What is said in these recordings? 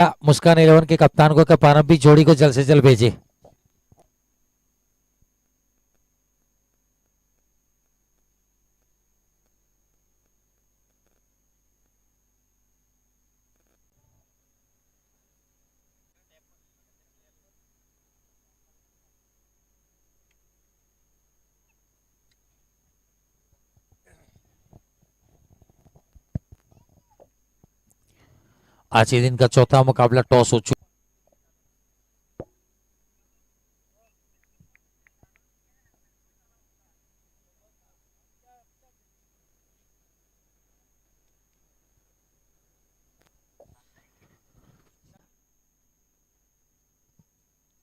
मुस्कान 11 के कप्तान को कप्तान भी जोड़ी को जल्द से जल्द भेजे। आज के दिन का चौथा मुकाबला टॉस हो चुका।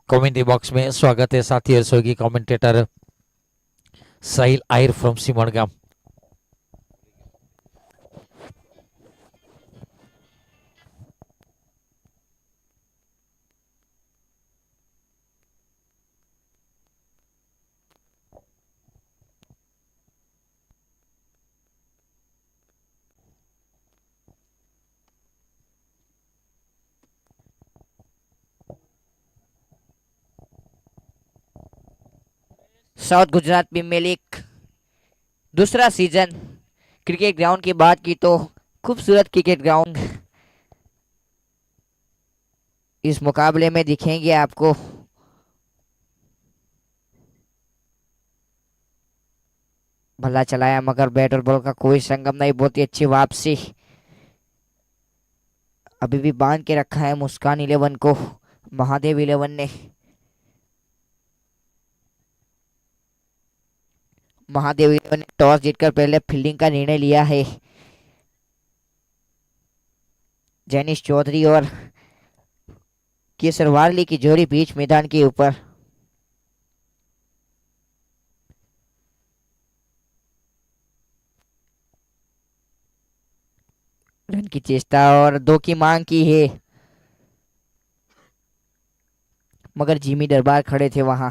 कमेंट्री बॉक्स में स्वागत है साथी और सोगी commentator Sahil Ahir from Simargam. South Gujarat premiere league दूसरा सीजन क्रिकेट ग्राउंड की बात की तो खूबसूरत क्रिकेट ग्राउंड इस मुकाबले में दिखेंगे आपको। भला चलाया मगर बैट और बॉल का कोई संगम नहीं। बहुत ही अच्छी वापसी अभी भी बांध के रखा है मुस्कान 11 को महादेव 11 ने। महादेव 11 ने टॉस जीतकर पहले फील्डिंग का निर्णय लिया है। जैनिश चौधरी और केसर वारली की जोड़ी बीच मैदान के ऊपर। रन की चेष्टा और 2 की मांग की है मगर जिमी दरबार खड़े थे वहां।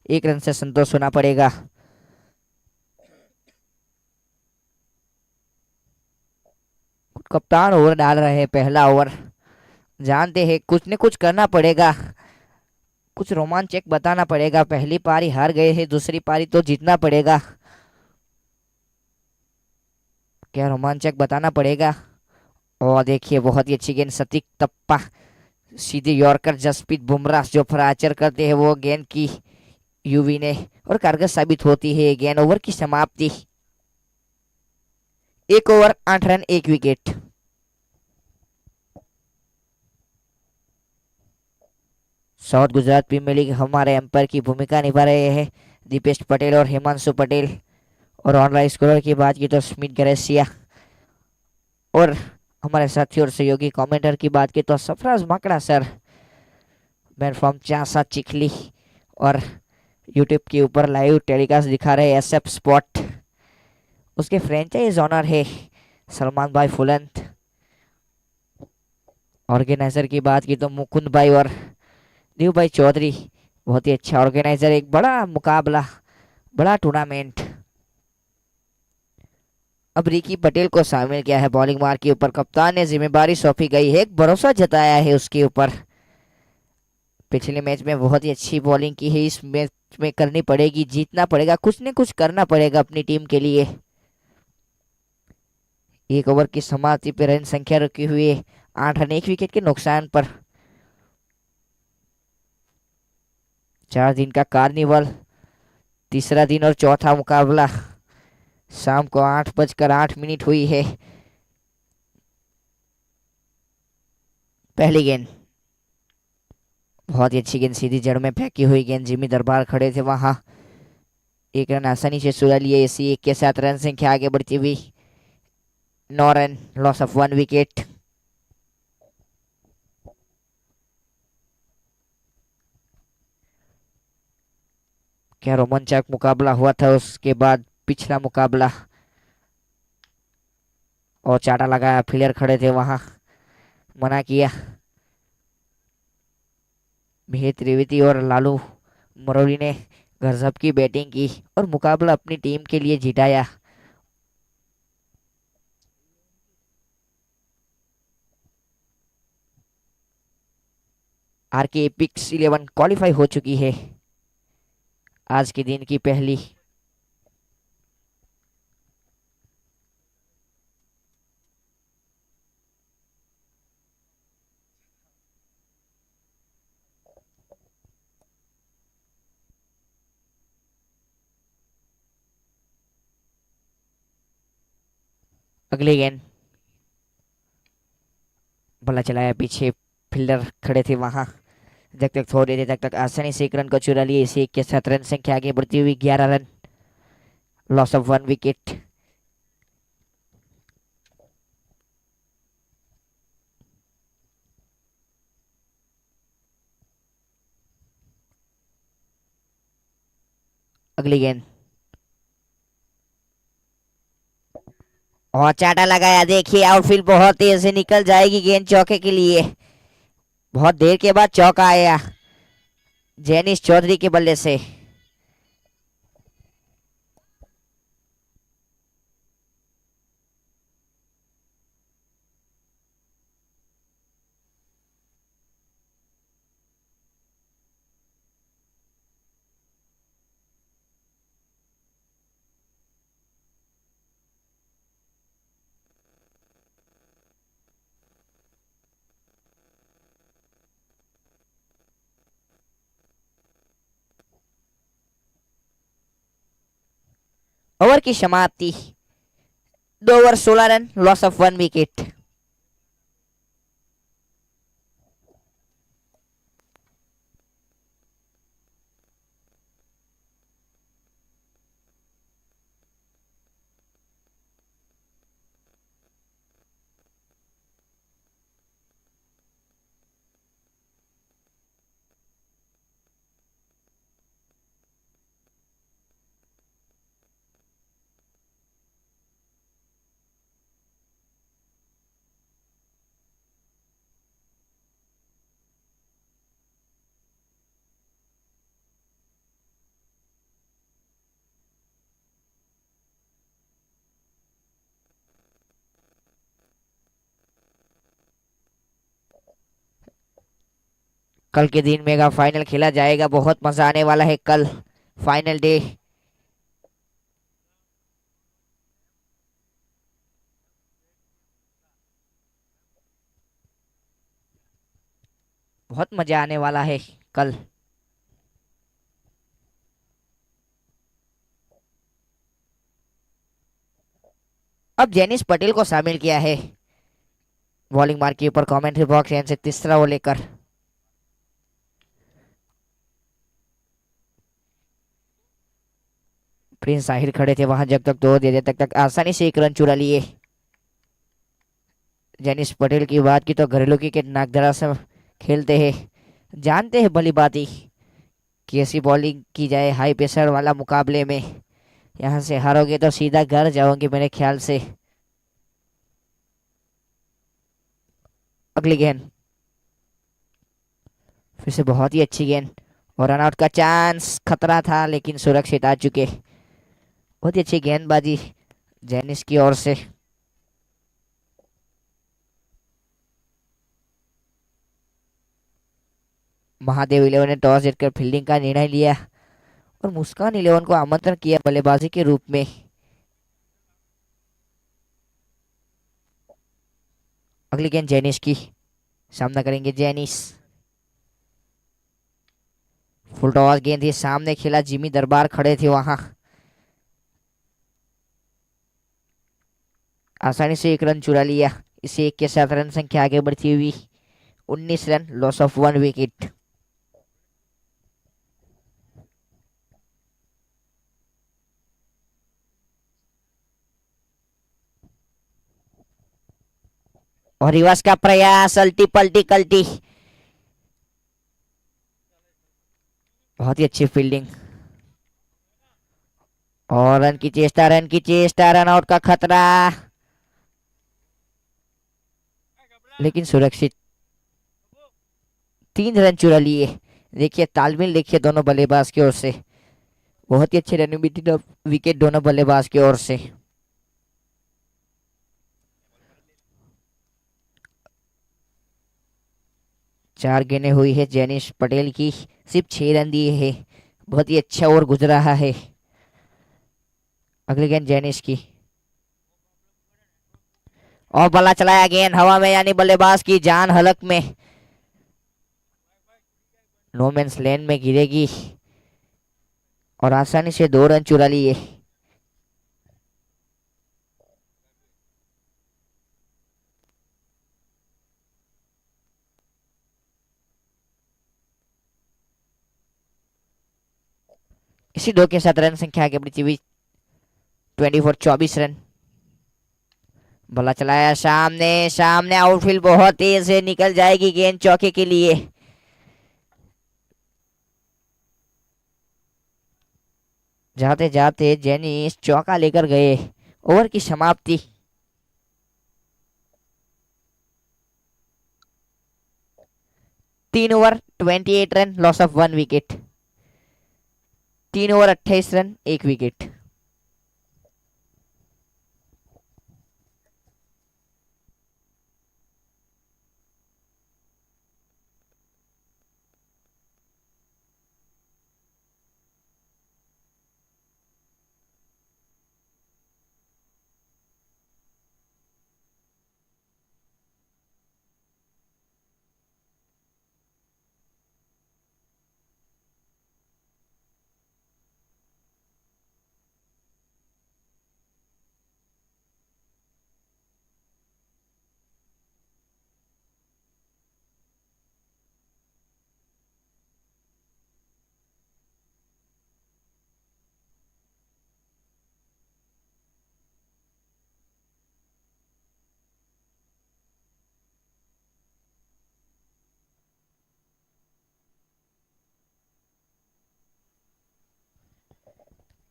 1 रन से संतोष होना पड़ेगा। कप्तान ओवर डाल रहे हैं पहला ओवर। जानते हैं कुछ न कुछ करना पड़ेगा, कुछ रोमांचक बताना पड़ेगा। पहली पारी हार गए हैं, दूसरी पारी तो जीतना पड़ेगा। क्या रोमांचक बताना पड़ेगा। और देखिए बहुत ही अच्छी गेंद सतीक तप्पा सीधे यॉर्कर जसप्रीत बुमराह जो फ्राचर करते हैं वो गेंद की यूवी ने और कारगर साबित होती है। गेंद ओवर की समाप्ति 1 over 8 run 1 wicket. South Gujarat premiere League हमारे एम्पायर की भूमिका निभा रहे हैं दीपेश पटेल और हिमांशु पटेल। और ऑनलाइन स्कोर की बात की तो स्मिथ ग्रेसिया और हमारे साथी और सहयोगी कमेंटर की बात की तो सफराज माकड़ा सर। मैन फ्रॉम चासा चिखली और यूट्यूब के ऊपर लाइव टेलीकास्ट दिखा रहे एसएफ स्पॉट। उसके फ्रेंचाइज ऑनर है सलमान भाई फुलंत। ऑर्गेनाइजर की बात की तो मुकुंद भाई और देव भाई चौधरी। बहुत ही अच्छा ऑर्गेनाइजर। एक बड़ा मुकाबला, बड़ा टूर्नामेंट। अब रिकी पटेल को शामिल किया है बॉलिंग मार्क के ऊपर। कप्तान ने जिम्मेदारी सौंपी गई है, एक भरोसा जताया है उसके ऊपर। पिछले मैच में बहुत ही अच्छी बॉलिंग की है, इस मैच में करनी पड़ेगी, जीतना पड़ेगा, कुछ न कुछ करना पड़ेगा अपनी टीम के लिए। 1 ओवर की समाप्ति पर रन संख्या रुकी हुई है 8 रन 1 विकेट के नुकसान पर। 4 दिन का कार्निवल, तीसरा दिन और चौथा मुकाबला। शाम को 8:08 हुई है। पहली गेंद बहुत ही अच्छी गेंद सीधी जड़ में फेंकी हुई गेंद। जिमी दरबार खड़े थे वहां। 1 रन आसानी से सुलह लिए। इसी 1 के साथ रन संख्या आगे बढ़ती हुई 9 रन, लॉस ऑफ 1 विकेट। क्या रोमांचक मुकाबला हुआ था उसके बाद पिछला मुकाबला। और चाटा लगाया, फील्डर खड़े थे वहां, मना किया। मिहिर त्रिवेदी और लालू मरोली ने गजब की बैटिंग की और मुकाबला अपनी टीम के लिए जिताया। आरके एपिक्स 11 क्वालिफाई हो चुकी है आज के दिन की पहली। अगली गेंद, बल्ला चलाया, पीछे फील्डर खड़े थे वहां। जब तक थोड़ी देर तक आसानी से एक रन को चुरा लिए। इसी के साथ रन संख्या आगे बढ़ती हुई 11 रन, लॉस ऑफ 1 विकेट। अगली गेंद, और चाटा लगाया। देखिए आउटफील्ड बहुत तेज से निकल जाएगी गेंद चौके के लिए। बहुत देर के बाद चौका आया जेनिस चौधरी के बल्ले से। ओवर की समाप्ति, 2 over 16 run, loss of 1 wicket. कल के दिन मेगा फाइनल खेला जाएगा, बहुत मजा आने वाला है कल फाइनल डे। बहुत मजा आने वाला है कल। अब जेनिस पटेल को शामिल किया है बॉलिंग मार्क के ऊपर कमेंट्री बॉक्स से तीसरा वो लेकर। प्रिंस साहिर खड़े थे वहां जब तक 2 दे तक आसानी से 1 रन चुरा लिए। जेनिस पटेल की बात की तो घरेलू क्रिकेट नागधरा से खेलते हैं, जानते हैं भली बाती कैसी बॉलिंग की जाए हाई प्रेशर वाला मुकाबले में। यहाँ से हारोगे तो सीधा घर जाओगे मेरे ख्याल से। अगली गेंद, फिर से बहुत ही अच्छी गेंद और रन आउट का चांस, खतरा था लेकिन सुरक्षित आ चुके। बहुत ही अच्छी गेंदबाजी जेनिस की ओर से। महादेव 11 ने टॉस जीतकर फील्डिंग का निर्णय लिया और मुस्कान 11 को आमंत्रण किया बल्लेबाजी के रूप में। अगली गेंद जेनिस की, सामना करेंगे जेनिस। फुल टॉस गेंद थी, सामने खेला, जिमी दरबार खड़े थे वहां। आसानी से 1 रन चुरा लिया। इसे 1 के साथ रन संख्या आगे बढ़ती हुई 19 रन, लॉस ऑफ 1 विकेट। और रिवर्स का प्रयास, अल्टी पल्टी कल्टी। बहुत ही अच्छी फील्डिंग और रन की चेष्टा, रन की चेष्टा, रन आउट का खतरा लेकिन सुरक्षित। 3 रन चुरा लिए। देखिए तालमेल देखिए दोनों बल्लेबाज की ओर से, बहुत ही अच्छे रन विकेट दोनों बल्लेबाज की ओर से। 4 गेंदें हुई है जेनिश पटेल की, सिर्फ 6 रन दिए हैं। बहुत ही अच्छा ओवर गुजरा है। अगली गेंद जेनिश की और बल्ला चलाया, गेंद हवा में यानी बल्लेबाज की जान हलक में, नो मैंस लैंड में गिरेगी और आसानी से 2 रन चुरा लिए। इसी 2 के साथ रन संख्या आगे बढ़ती हुई 24 रन। बल्ला चलाया, सामने सामने आउटफील्ड बहुत तेज से निकल जाएगी गेंद चौके के लिए। जाते जाते जेनिस चौका लेकर गए। ओवर की समाप्ति। 3 over 28 run, loss of 1 wicket. 3 over 28 run, 1 wicket.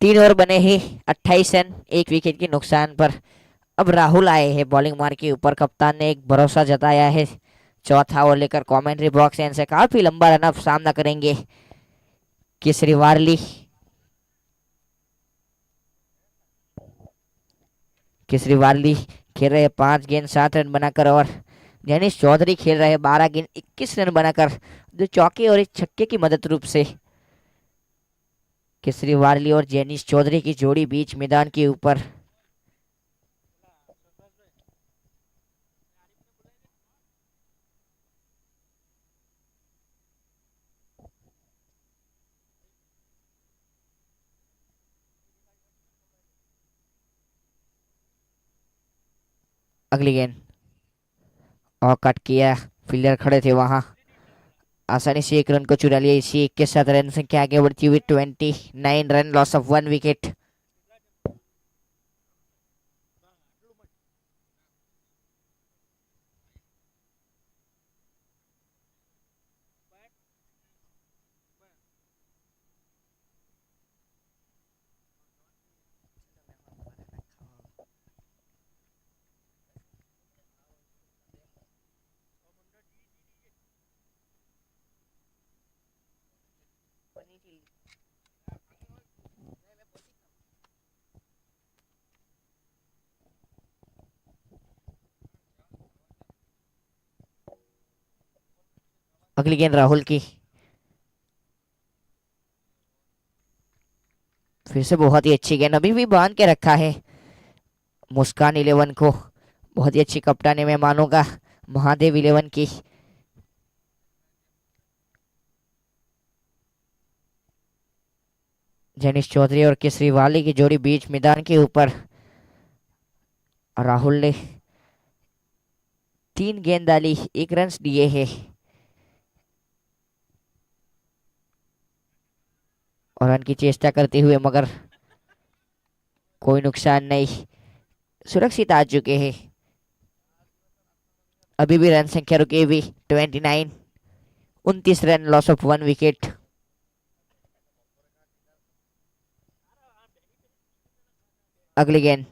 तीन ओवर बने ही 28 रन, 1 विकेट के नुकसान पर। अब राहुल आए हैं बॉलिंग मार के ऊपर। कप्तान ने एक भरोसा जताया है। चौथा ओवर लेकर कमेंट्री बॉक्स से काफी लंबा रनअप सामना करेंगे केसरी वारली। केसरी वारली खेल रहे 5 गेंद 7 रन बनाकर और जैनिश चौधरी खेल रहे 12 गेंद 21 रन बनाकर, जो चौके और एक छक्के की मदद रूप से केसरी वारली और जैनिश चौधरी की जोड़ी बीच मैदान के ऊपर। अगली गेंद और कट किया, फील्डर खड़े थे वहां, आसानी से 1 रन को चुरा लिया। इसी 1 के साथ रन संख्या आगे बढ़ती हुई 29 रन, लॉस ऑफ 1 विकेट। अगली गेंद राहुल की, फिर से बहुत ही अच्छी गेंद, अभी भी बांध के रखा है मुस्कान 11 को। बहुत ही अच्छी कप्तानी में मानूंगा महादेव 11 की। जैनिश चौधरी और केसरी वाली की जोड़ी बीच मैदान के ऊपर। राहुल ने 3 गेंद डाली, 1 रन दिए हैं और रन की चेष्टा करते हुए, मगर कोई नुकसान नहीं, सुरक्षित आ चुके हैं। अभी भी रन संख्या रुकी हुई 29, 29 रन, लॉस ऑफ 1 विकेट। अगली गेंद,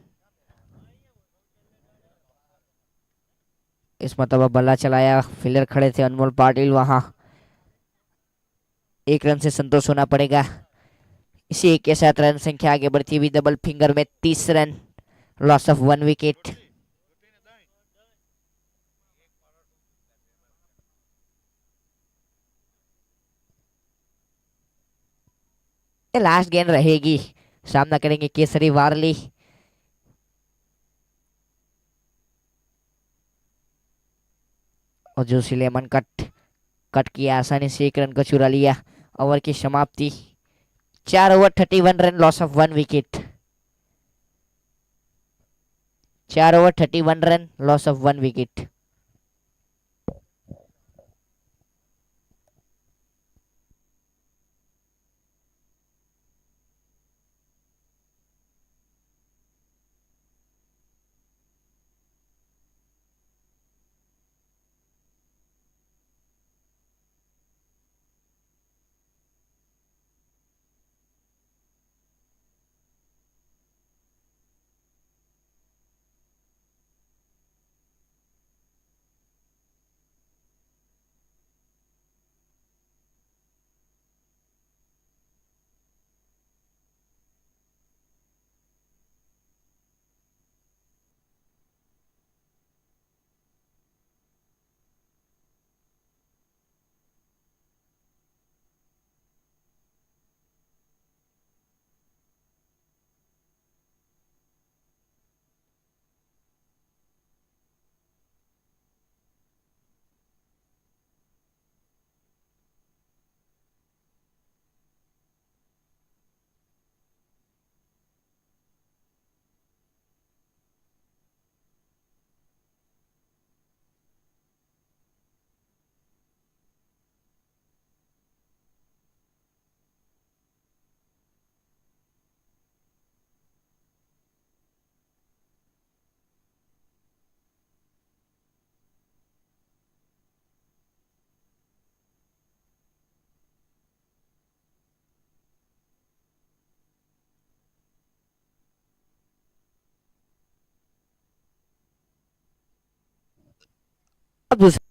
इस मतलब बल्ला चलाया, फील्डर खड़े थे अनमोल पाटिल वहां। 1 रन से संतोष होना पड़ेगा। इसी 1 के साथ रन संख्या आगे बढ़ती हुई डबल फिंगर में 30 रन, लॉस ऑफ 1 विकेट। ये लास्ट गेंद रहेगी। सामना करेंगे केसरी वारली। और जोशी लेमन कट कट किया, आसानी से 1 रन को चुरा लिया। ओवर की समाप्ति। 4 over 31 run, loss of 1 wicket. 4 over 31 run, loss of 1 wicket. अब दूसरा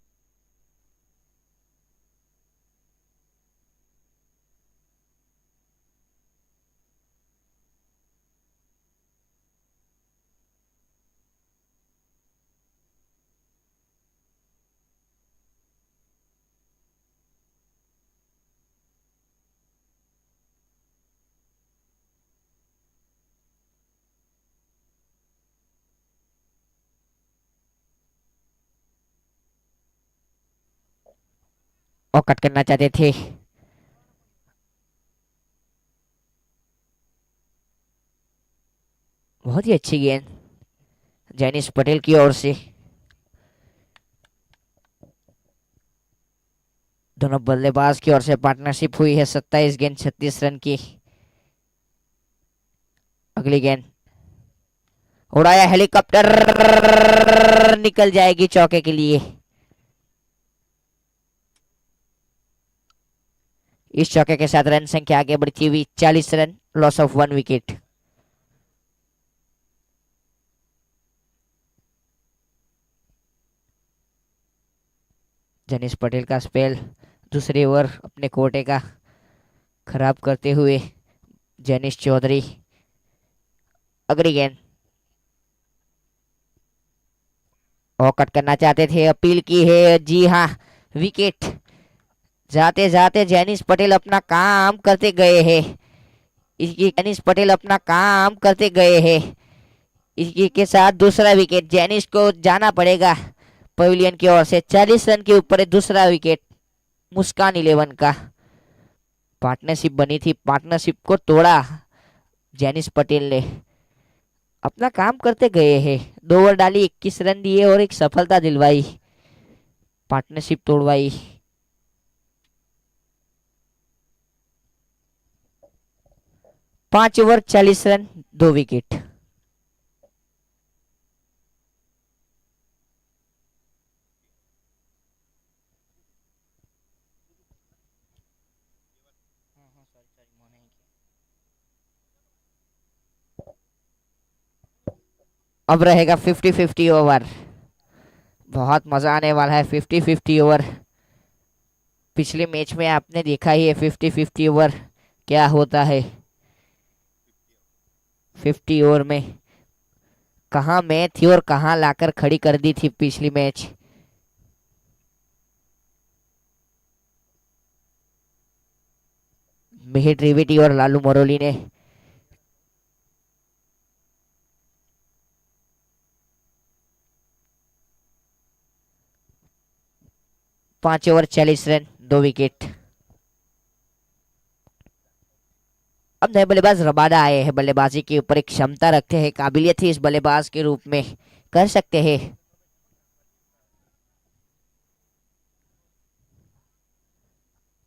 और कट करना चाहते थे। बहुत ही अच्छी गेंद जैनिश पटेल की ओर से। दोनों बल्लेबाज की ओर से पार्टनरशिप हुई है। 27 गेंद 36 रन की। अगली गेंद उड़ाया, हेलीकॉप्टर निकल जाएगी चौके के लिए। इस चौके के साथ रन संख्या आगे बढ़ती हुई 40 run, loss of 1 wicket. Janish Patel का स्पेल दूसरे ओवर अपने कोटे का खराब करते हुए जनीश चौधरी। अगली गेंद और कट करना चाहते थे, अपील की है। जी हाँ, विकेट। जाते जाते जैनिश पटेल अपना काम करते गए हैं। इसकी जैनिश पटेल अपना काम करते गए हैं। इसी के साथ दूसरा विकेट जैनिश को जाना पड़ेगा पवेलियन की ओर से। 40 रन के ऊपर है दूसरा विकेट मुस्कान 11 का। पार्टनरशिप बनी थी, पार्टनरशिप को तोड़ा जैनिश पटेल ने। अपना काम करते गए हैं। 2 ओवर डाली, 21 रन दिए और एक सफलता दिलवाई, पार्टनरशिप तोड़वाई। पांच ओवर 40 रन, 2 विकेट। अब रहेगा 50-50 ओवर। बहुत मजा आने वाला है 50-50 ओवर। पिछले मैच में आपने देखा ही है 50-50 ओवर क्या होता है। 50 ओवर में कहाँ मैं थी और कहाँ लाकर खड़ी कर दी थी पिछली मैच। मिहिर त्रिवेदी और लालू मरोली ने पांच ओवर 40 रन, 2 विकेट। अब नए बल्लेबाज रबाडा आए हैं, बल्लेबाजी के ऊपर एक क्षमता रखते हैं, काबिलियत ही इस बल्लेबाज के रूप में कर सकते हैं।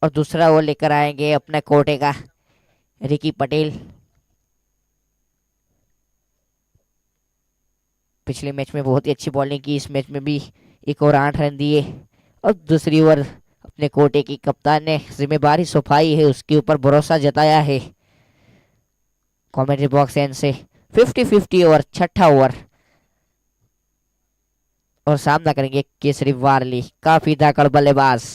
और दूसरा ओवर लेकर आएंगे अपने कोटे का रिकी पटेल। पिछले मैच में बहुत ही अच्छी बॉलिंग की, इस मैच में भी 1 ओवर 8 रन दिए। और दूसरी ओवर अपने कोटे की कप्तान ने जिम्मेदारी सौंपाई है, उसके ऊपर भरोसा जताया है। कमेंट्री बॉक्स एंड से 50-50 ओवर, छठा ओवर। और सामना करेंगे केसरी वारली, काफी धाकड़ बल्लेबाज।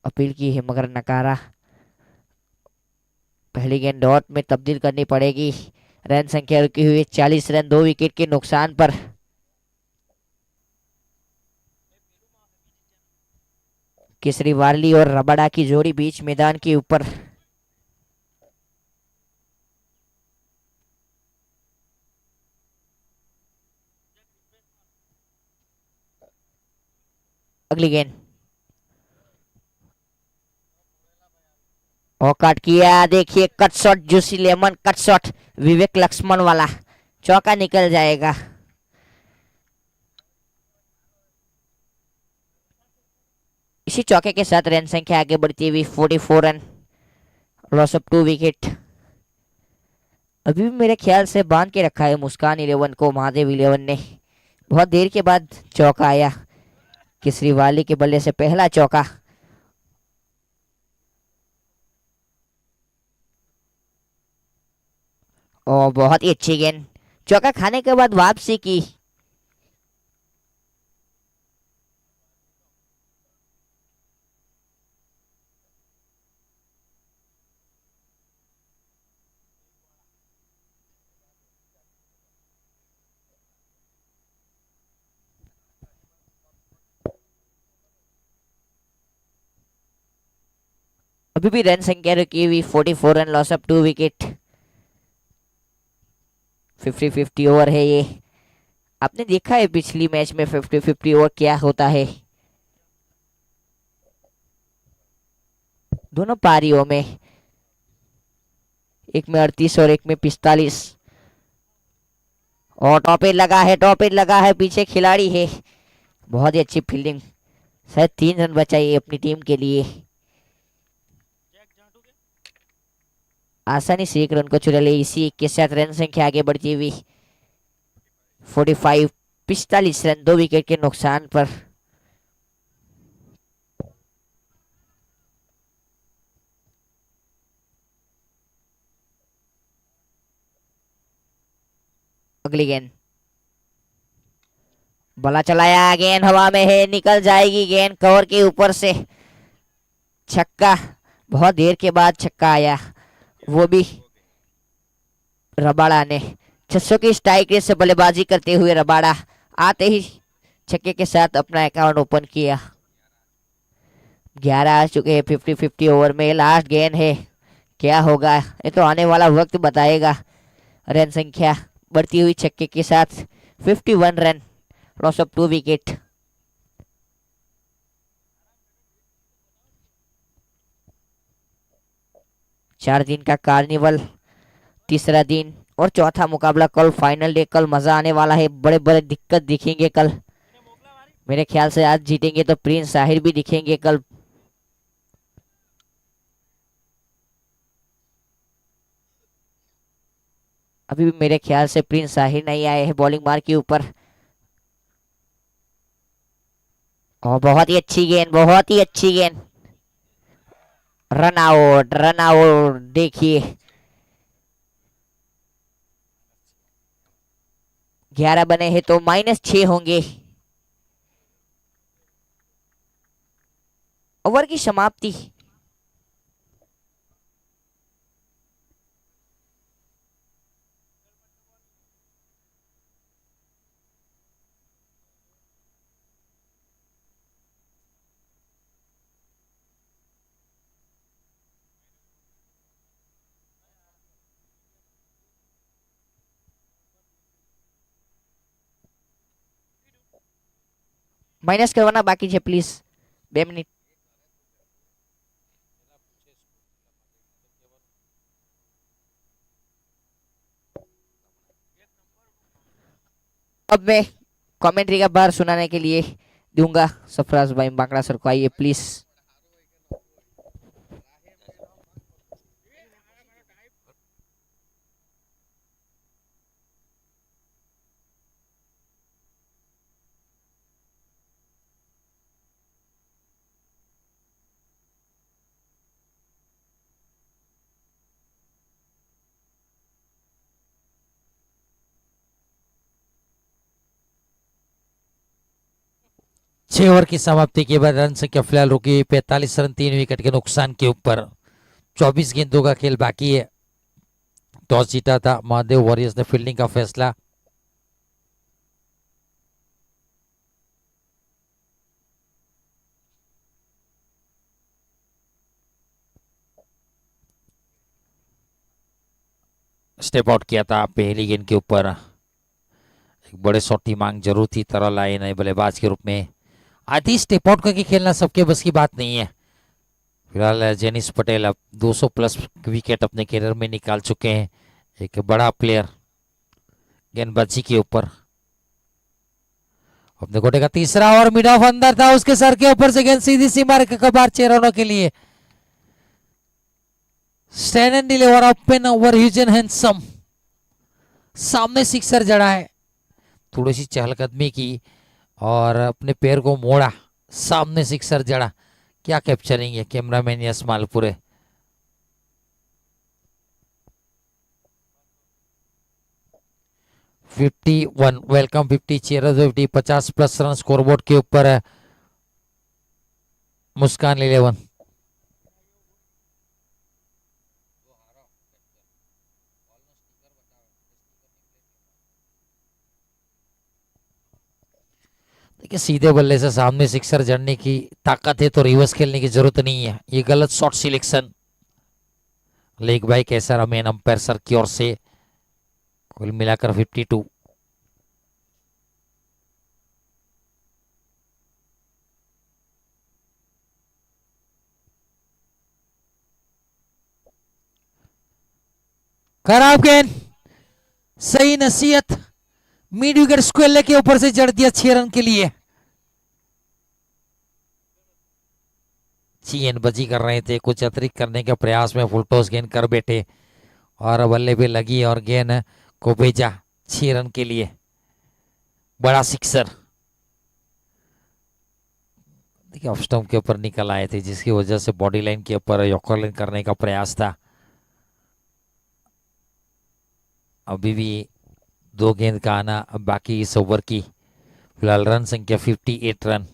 अपील की है मगर नकारा। पहली गेंद डॉट में तब्दील करनी पड़ेगी। रन संख्या रुकी हुई 40 रन, 2 विकेट के नुकसान पर। केसरी वारली और रबाडा की जोड़ी बीच मैदान के ऊपर। अगली गेंद और कट किया, देखिए cut shot, juicy lemon cut shot, Vivek Laxman वाला। चौका निकल जाएगा। इसी चौके के साथ रन संख्या आगे बढ़ती हुई 44 रन, लॉस ऑफ 2 विकेट। अभी भी मेरे ख्याल से बांध के रखा है मुस्कान 11 को महादेव 11 ने। बहुत देर के बाद चौका आया, केसरी वाली के बल्ले से पहला चौका। और बहुत ही अच्छी गेंद, चौका खाने के बाद वापसी की। अभी भी रन संख्या रुकी हुई 44 run, loss of 2 wicket. 50-50 over है ये। आपने देखा है पिछली मैच में 50-50 ओवर क्या होता है। दोनों पारियों में, एक में 38 और एक में 45। और टॉप एज लगा है, टॉप एज लगा है, पीछे खिलाड़ी है। बहुत ही अच्छी फील्डिंग, शायद 3 रन बचाइए अपनी टीम के लिए। आसानी से 1 रन को चुरा ले, इसी के साथ रन संख्या आगे बढ़ती हुई 45 रन, 2 विकेट के नुकसान पर। अगली गेंद, बला चलाया, गेंद हवा में है, निकल जाएगी गेंद कवर के ऊपर से। छक्का, बहुत देर के बाद छक्का आया, वो भी रबाड़ा ने। 600 की स्ट्राइक रेट से बल्लेबाजी करते हुए रबाड़ा आते ही छक्के के साथ अपना अकाउंट ओपन किया। 11 आ चुके हैं 50-50 ओवर में, लास्ट गेंद है, क्या होगा ये तो आने वाला वक्त बताएगा। रन संख्या बढ़ती हुई छक्के के साथ 51 रन, लॉस ऑफ 2 विकेट। चार दिन का कार्निवल, तीसरा दिन और चौथा मुकाबला कल, फाइनल डे कल। मजा आने वाला है, बड़े बड़े दिक्कत दिखेंगे कल। मेरे ख्याल से आज जीतेंगे तो प्रिंस साहिर भी दिखेंगे कल। अभी भी मेरे ख्याल से प्रिंस साहिर नहीं आए हैं बॉलिंग मार के ऊपर। और बहुत ही अच्छी गेंद, बहुत ही अच्छी गेंद, रन आउट, रन आउट। देखिए 11 बने हैं तो -6 होंगे। ओवर की समाप्ति। માઇનસ કરવાના બાકી છે પ્લીઝ 2 મિનિટ. अब मैं कमेंट्री का बार सुनाने के लिए दूंगा सरफराज भाई बांकड़ा सर को. आइए प्लीज. छह ओवर की समाप्ति के बाद रन संख्या फिलहाल रुकी 45 रन 3 विकेट के नुकसान के ऊपर. 24 गेंदों का खेल बाकी है. टॉस जीता था महादेव वॉरियर्स ने फील्डिंग का फैसला. स्टेप आउट किया था पहली गेंद के ऊपर. एक बड़े शॉट की मांग जरूर थी तरह लाए नए बल्लेबाज के रूप में. आधी स्टेप आउट करके खेलना सबके बस की बात नहीं है. फिलहाल जेनिस पटेल अब 200 प्लस विकेट अपने कैरियर में निकाल चुके हैं. एक बड़ा प्लेयर गेंदबाजी के ऊपर. अपने कोटे का तीसरा और मिड ऑफ अंदर था उसके सर के ऊपर से गेंद सीधी सी मार कबार 6 रनों के लिए. Stand and deliver open over huge and handsome. सामने सिक्सर जड़ा है. थोड़ी सी चहलकदमी की और अपने पैर को मोड़ा. सामने सिक्सर जड़ा. क्या कैप्चरिंग है cameraman Yash Malpure. One welcome 50 chair 50 50 plus run scoreboard के ऊपर है. मुस्कान 11. देखिए सीधे बल्ले से सामने सिक्सर जड़ने की ताकत है तो रिवर्स खेलने की जरूरत नहीं है. ये गलत शॉट सिलेक्शन. लेग बाय कैसा मेन अंपायर सर की ओर से. कुल मिलाकर 52. खराब गेंद. सही नसीहत. मिड विकेट स्क्वेयर के ऊपर से जड़ दिया 6 रन के लिए. गेंदबाजी कर रहे थे कुछ अतिरिक्त करने के प्रयास में फुल टॉस गेंद कर बैठे और बल्ले पे लगी और गेंद को भेजा 6 रन के लिए. बड़ा सिक्सर. देखिए ऑफ स्टंप के ऊपर निकल आए थे जिसकी वजह से बॉडी लाइन के ऊपर यॉर्कर लाइन करने का प्रयास था. अभी भी 2 गेंद का आना बाकी इस ओवर की. फिलहाल रन संख्या 58 रन.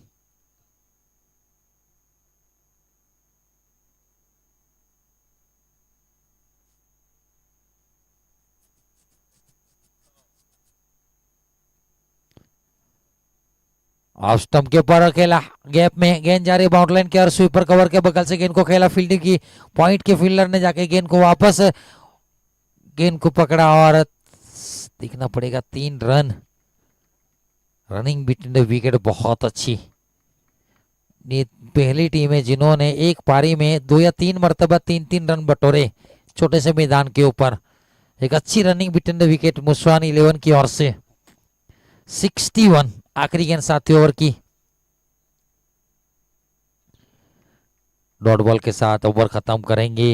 ऑफ स्टंप के ऊपर खेला. गैप में गेंद जा रही बाउंड्री लाइन के और स्वीपर कवर के बगल से गेंद को खेला. फील्डिंग की पॉइंट के फील्डर ने जाके गेंद को वापस गेंद को पकड़ा और दिखना पड़ेगा 3 run. Running between the wicket बहुत अच्छी. ये पहली टीम है जिन्होंने एक पारी में 2 या 3 मरतबा 3-3 रन बटोरे छोटे से मैदान के ऊपर. एक अच्छी रनिंग बिटवीन द विकेट मुस्कान 11 की ओर से. 61 आखिरी गेंद 7वें ओवर की. डॉट बॉल के साथ ओवर खत्म करेंगे.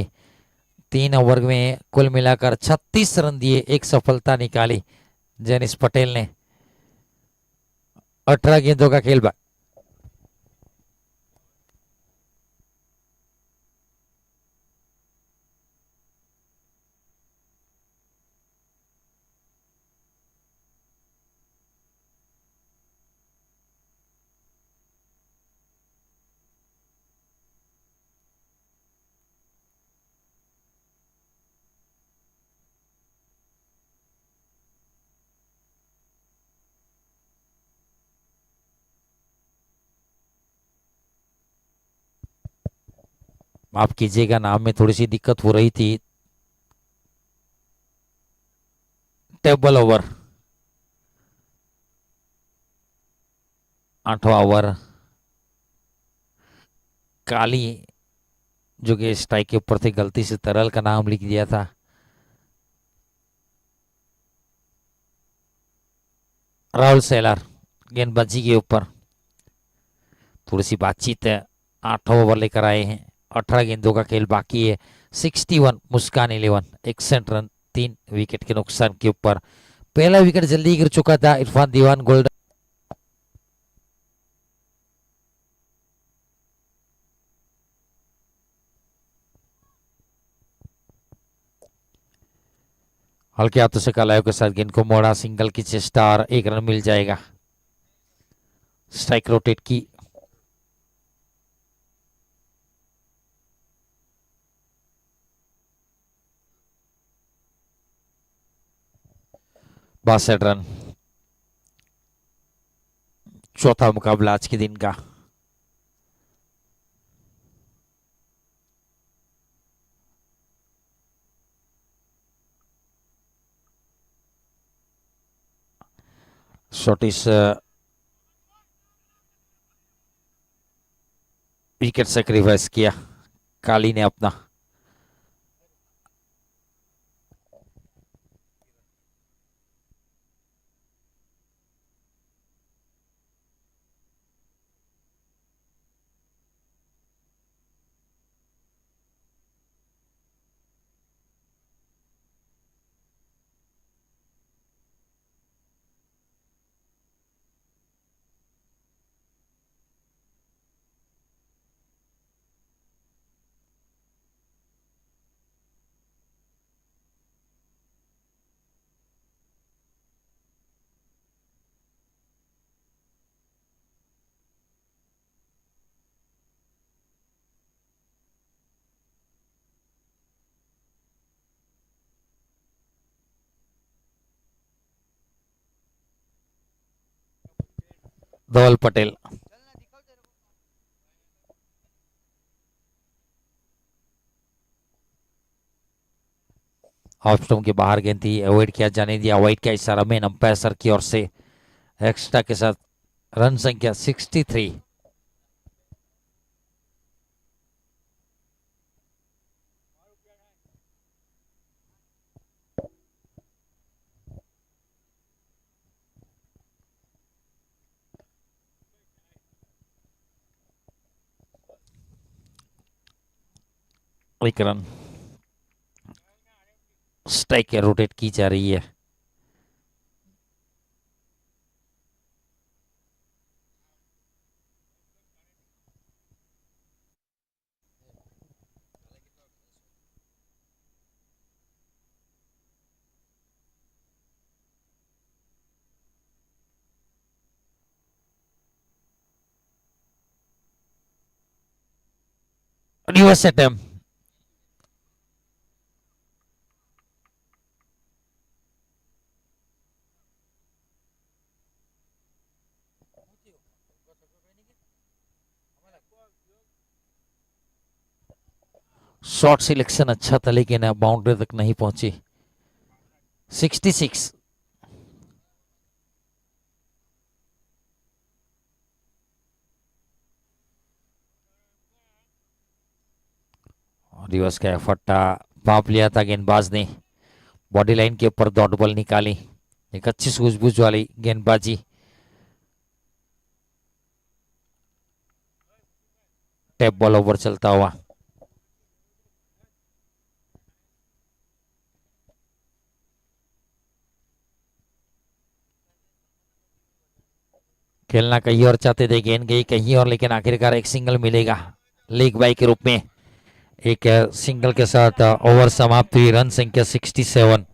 3 ओवर में कुल मिलाकर 36 रन दिए. एक सफलता निकाली जेनिस पटेल ने. 18 गेंदों का खेल. माफ कीजिएगा नाम में थोड़ी सी दिक्कत हो रही थी. Table over. 8वां ओवर। काली जो कि स्ट्राइक के ऊपर थे, गलती से तरल का नाम लिख दिया था। राहुल सेलर गेंदबाजी के ऊपर थोड़ी सी बातचीत है। 8वां ओवर लेकर आए हैं, 18 गेंदों का खेल बाकी है। 61 मुस्कान 11, 61 रन 3 विकेट के नुकसान के ऊपर। पहला विकेट जल्दी गिर चुका था इरफान दीवान गोल्डन। हल्के हाथों से कलायों के साथ गेंद को मोड़ा, सिंगल की चेष्टा और 1 रन मिल जाएगा। स्ट्राइक रोटेट की। बासठ रन। चौथा मुकाबला आज के दिन का। शॉर्टिस विकेट सेक्रीफाइस किया काली ने अपना। धवल पटेल ऑफ स्टंप के बाहर गेंद थी, अवॉइड किया जाने दिया। वाइट का इशारा मेन अंपायर सर की ओर से। एक्स्ट्रा के साथ रन संख्या 63। एक रन। स्ट्राइक रोटेट की जा रही है। Reverse attempt. शॉट सिलेक्शन अच्छा था लेकिन बाउंड्री तक नहीं पहुंची। 66। रिवर्स का एफर्ट पाप लिया था गेंदबाज ने। बॉडी लाइन के ऊपर डॉट बॉल निकाली। एक अच्छी सूझबूझ वाली गेंदबाजी। टैप बॉल ओवर चलता हुआ। खेलना कहीं और चाहते थे, गेंद गई कहीं और, लेकिन आखिरकार एक सिंगल मिलेगा लेग बाई के रूप में। एक सिंगल के साथ ओवर समाप्त हुई। रन संख्या 67।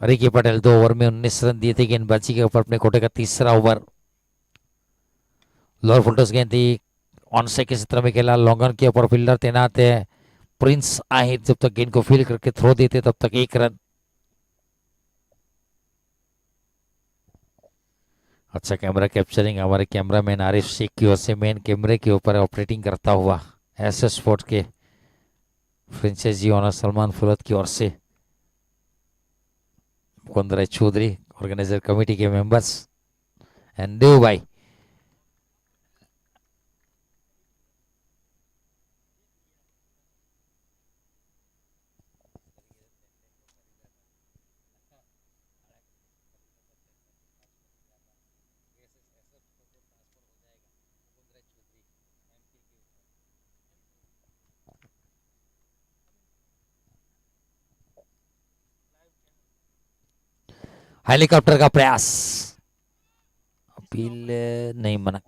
रिकी पटेल 2 ओवर में 19 रन दिए थे गेंदबाजी के ऊपर अपने कोटे का तीसरा ओवर। लोअर फुलटॉस गेंद थी, ऑन से के क्षेत्र में खेला, लॉन्गन के ऊपर फील्डर तैनात है प्रिंस आहिर। जब तक गेंद को फील्ड करके थ्रो देते तब तक 1 रन। अच्छा कैमरा कैप्चरिंग हमारे कैमरामैन आरिफ शेख की ओर से मेन कैमरे के ऊपर ऑपरेटिंग करता हुआ एसएस स्पोर्ट्स के फ्रेंचाइजी ओनर सलमान फुरत की ओर से मुकुंद चौधरी, ऑर्गेनाइजर कमेटी के मेंबर्स एंड देव भाई। हेलीकॉप्टर का प्रयास, अपील नहीं मना।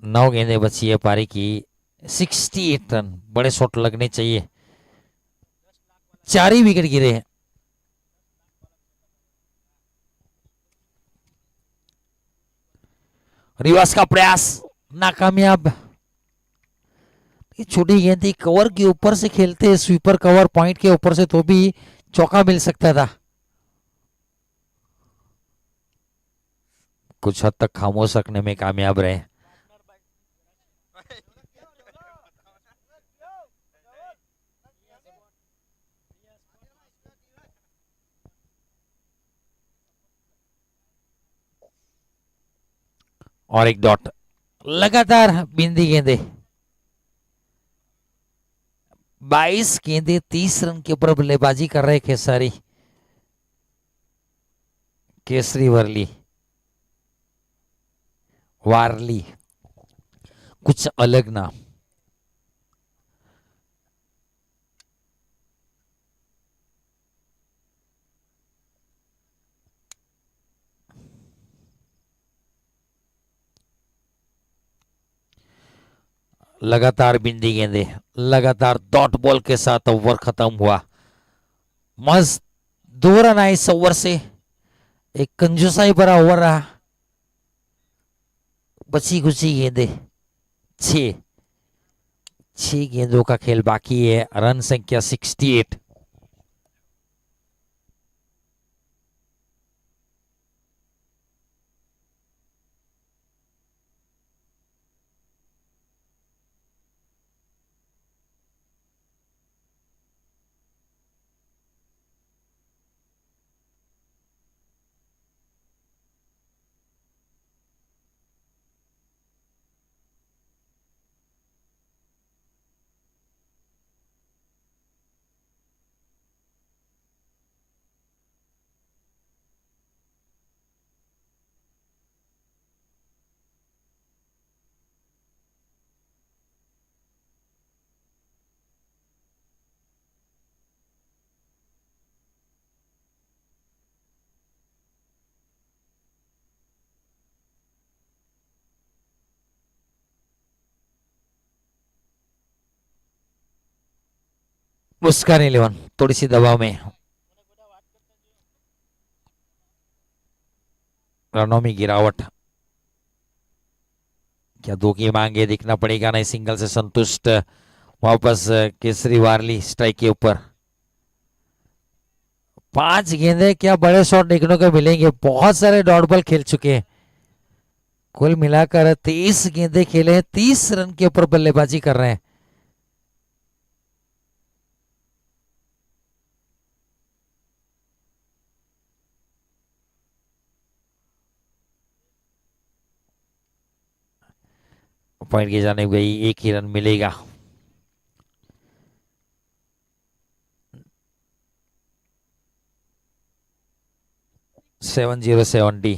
नौ गेंदें बची है पारी की, 68 रन। बड़े शॉट लगने चाहिए, 4 ही विकेट गिरे हैं। रिवर्स का प्रयास नाकामयाब। ये छोटी गेंद थी, कवर के ऊपर से खेलते स्वीपर कवर पॉइंट के ऊपर से तो भी चौका मिल सकता था। कुछ हद तक खामोश रखने में कामयाब रहे। और एक डॉट, लगातार बिंदी गेंदे, 22 गेंदे 30 रन के ऊपर बल्लेबाजी कर रहे खेसारी केसरी वर्ली वारली, कुछ अलग नाम। लगातार बिंदी गेंदे, लगातार डॉट बॉल के साथ ओवर खत्म हुआ। मस्त 2 रन आए इस ओवर से, एक कंजूसाई भरा ओवर रहा। बची खुची गेंदे, 6 गेंदों का खेल बाकी है। रन संख्या 68। मुस्कान 11 थोड़ी सी दबाव में, रनों में गिरावट। क्या 2 की मांगे, दिखना पड़ेगा नहीं। सिंगल से संतुष्ट वापस केसरी वारली स्ट्राइक के ऊपर। 5 गेंदे, क्या बड़े शॉट देखने को मिलेंगे। बहुत सारे डॉट बॉल खेल चुके हैं, कुल मिलाकर 23 गेंदे खेले हैं, 30 रन के ऊपर बल्लेबाजी कर रहे हैं। पॉइंट की जाने गई, 1 ही रन मिलेगा। सेवन 0-70।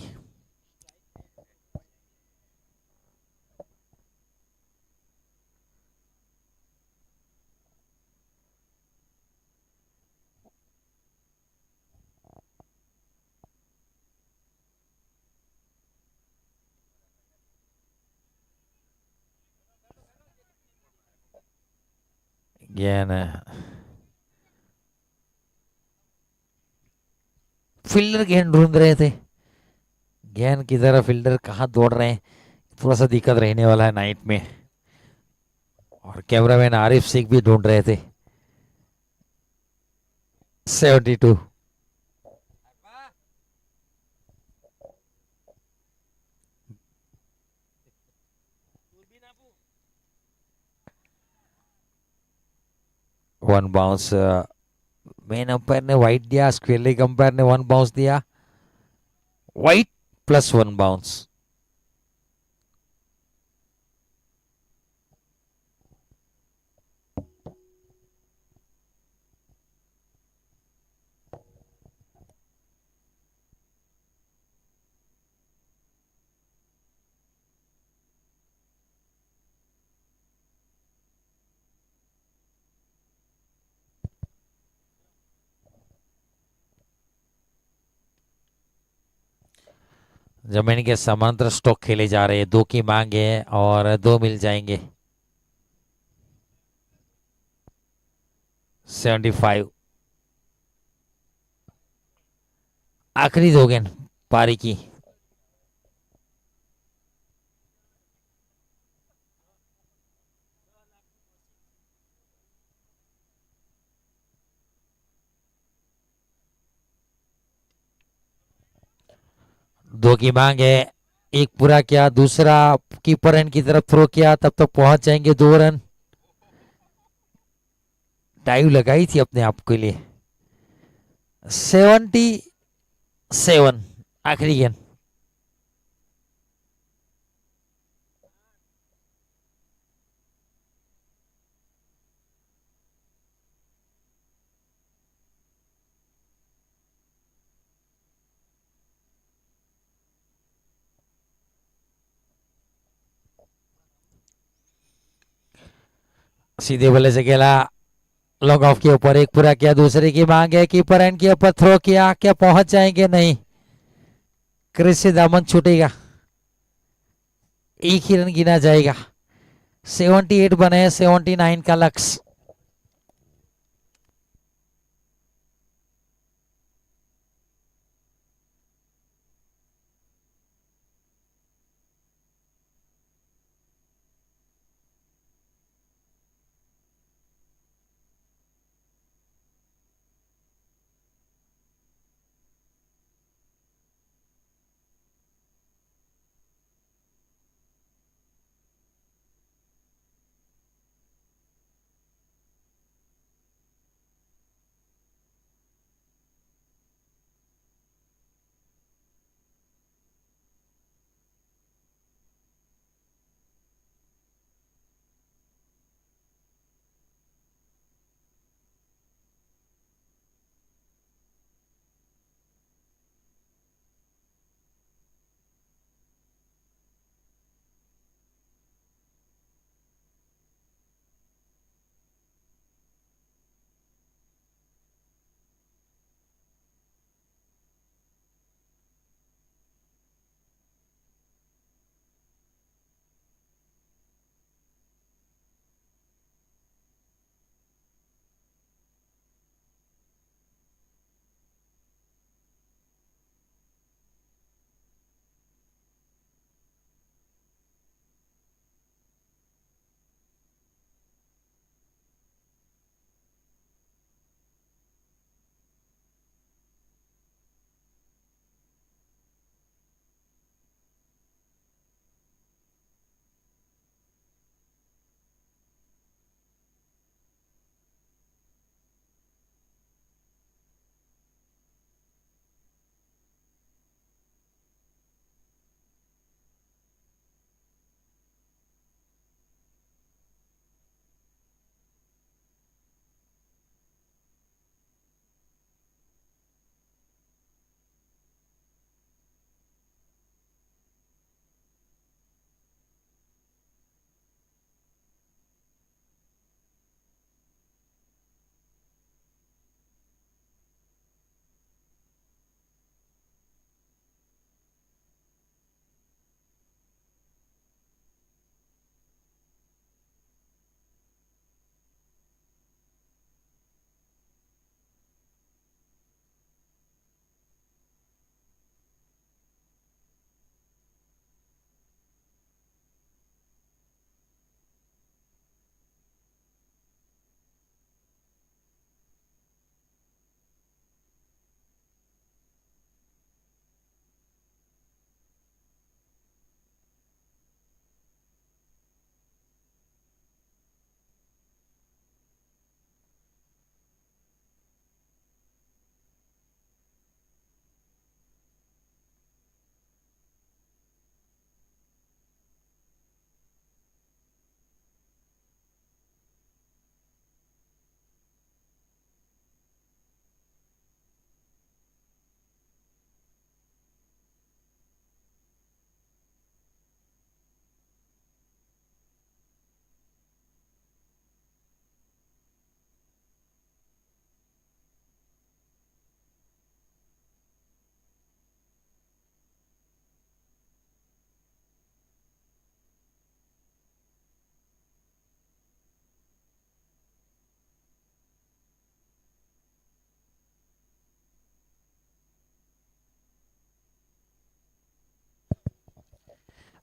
गेंद फील्डर गेंद ढूंढ रहे थे, गेंद की तरफ फील्डर कहाँ दौड़ रहे हैं, थोड़ा सा दिक्कत रहने वाला है नाइट में। और कैमरामैन आरिफ शेख भी ढूंढ रहे थे। 72। 1 बाउंस, मेन अंपायर ने वाइट दिया, स्क्वेयर लेग अंपायर ने 1 बाउंस दिया, वाइट प्लस 1 बाउंस। जमीन के समांतर स्ट्रोक खेले जा रहे हैं, 2 की मांग है और 2 मिल जाएंगे। 75। आखिरी 2 गेंद पारी की। दो की मांग है, एक पूरा किया, दूसरा कीपर एंड की तरफ थ्रो किया, तब तक पहुंच जाएंगे 2 रन। डाइव लगाई थी अपने आप के लिए। 77। आखिरी गेंद। सीधे बल्ले से खेला, लॉन्ग ऑफ के ऊपर, एक पूरा किया, दूसरे की मांग है, कीपर एंड के ऊपर थ्रो किया, क्या पहुंच जाएंगे? नहीं, क्रिस से दामन छूटेगा, एक ही रन गिना जाएगा। 78 बने, 79 का लक्ष्य।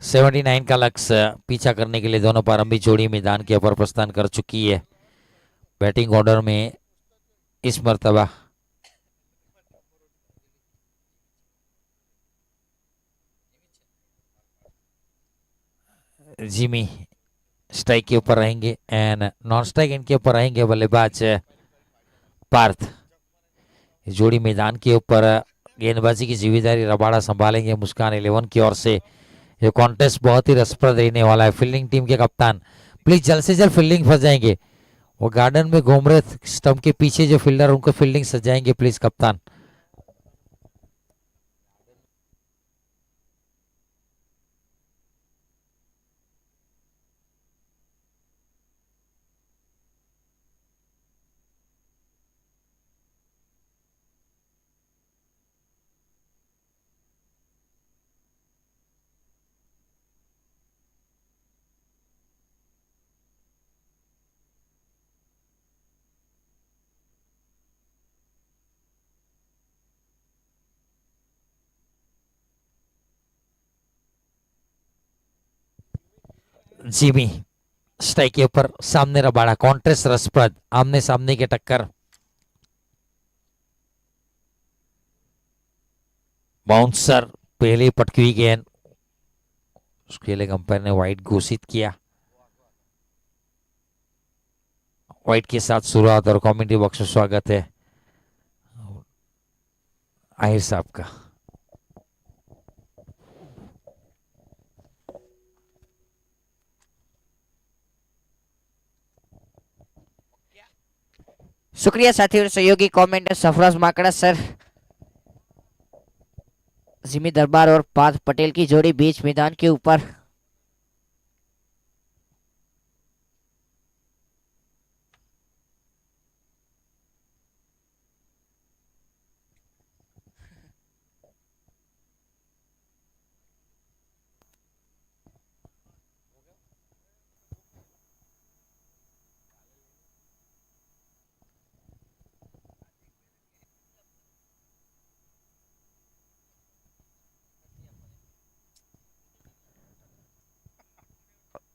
79 का लक्ष्य पीछा करने के लिए दोनों प्रारंभिक जोड़ी मैदान के ऊपर प्रस्थान कर चुकी है। बैटिंग ऑर्डर में इस मर्तबा जिमी स्ट्राइक के ऊपर रहेंगे एंड नॉन स्ट्राइक इनके ऊपर रहेंगे बल्लेबाज पार्थ। जोड़ी मैदान के ऊपर गेंदबाजी की जिम्मेदारी रबाड़ा संभालेंगे मुस्कान 11 की ओर से। ये कॉन्टेस्ट बहुत ही रसप्रद रहने वाला है। फील्डिंग टीम के कप्तान प्लीज जल्द से जल्द फील्डिंग फंस जाएंगे। वो गार्डन में घूम रहे स्टंप के पीछे जो फील्डर उनको फील्डिंग सजाएंगे प्लीज कप्तान। जिमी स्ट्राइक के ऊपर सामने रबाड़ा। कॉन्टेस्ट रसप्रद, आमने सामने के टक्कर। बाउंसर पहले पटकी हुई गेंद, उसके लिए अंपायर ने वाइड घोषित किया। वाइड के साथ शुरुआत और कमेंट्री बॉक्स में स्वागत है आहिर साहब का। शुक्रिया साथी और सहयोगी कमेंटर सफराज माकड़ा सर। जिमी दरबार और पार्थ पटेल की जोड़ी बीच मैदान के ऊपर।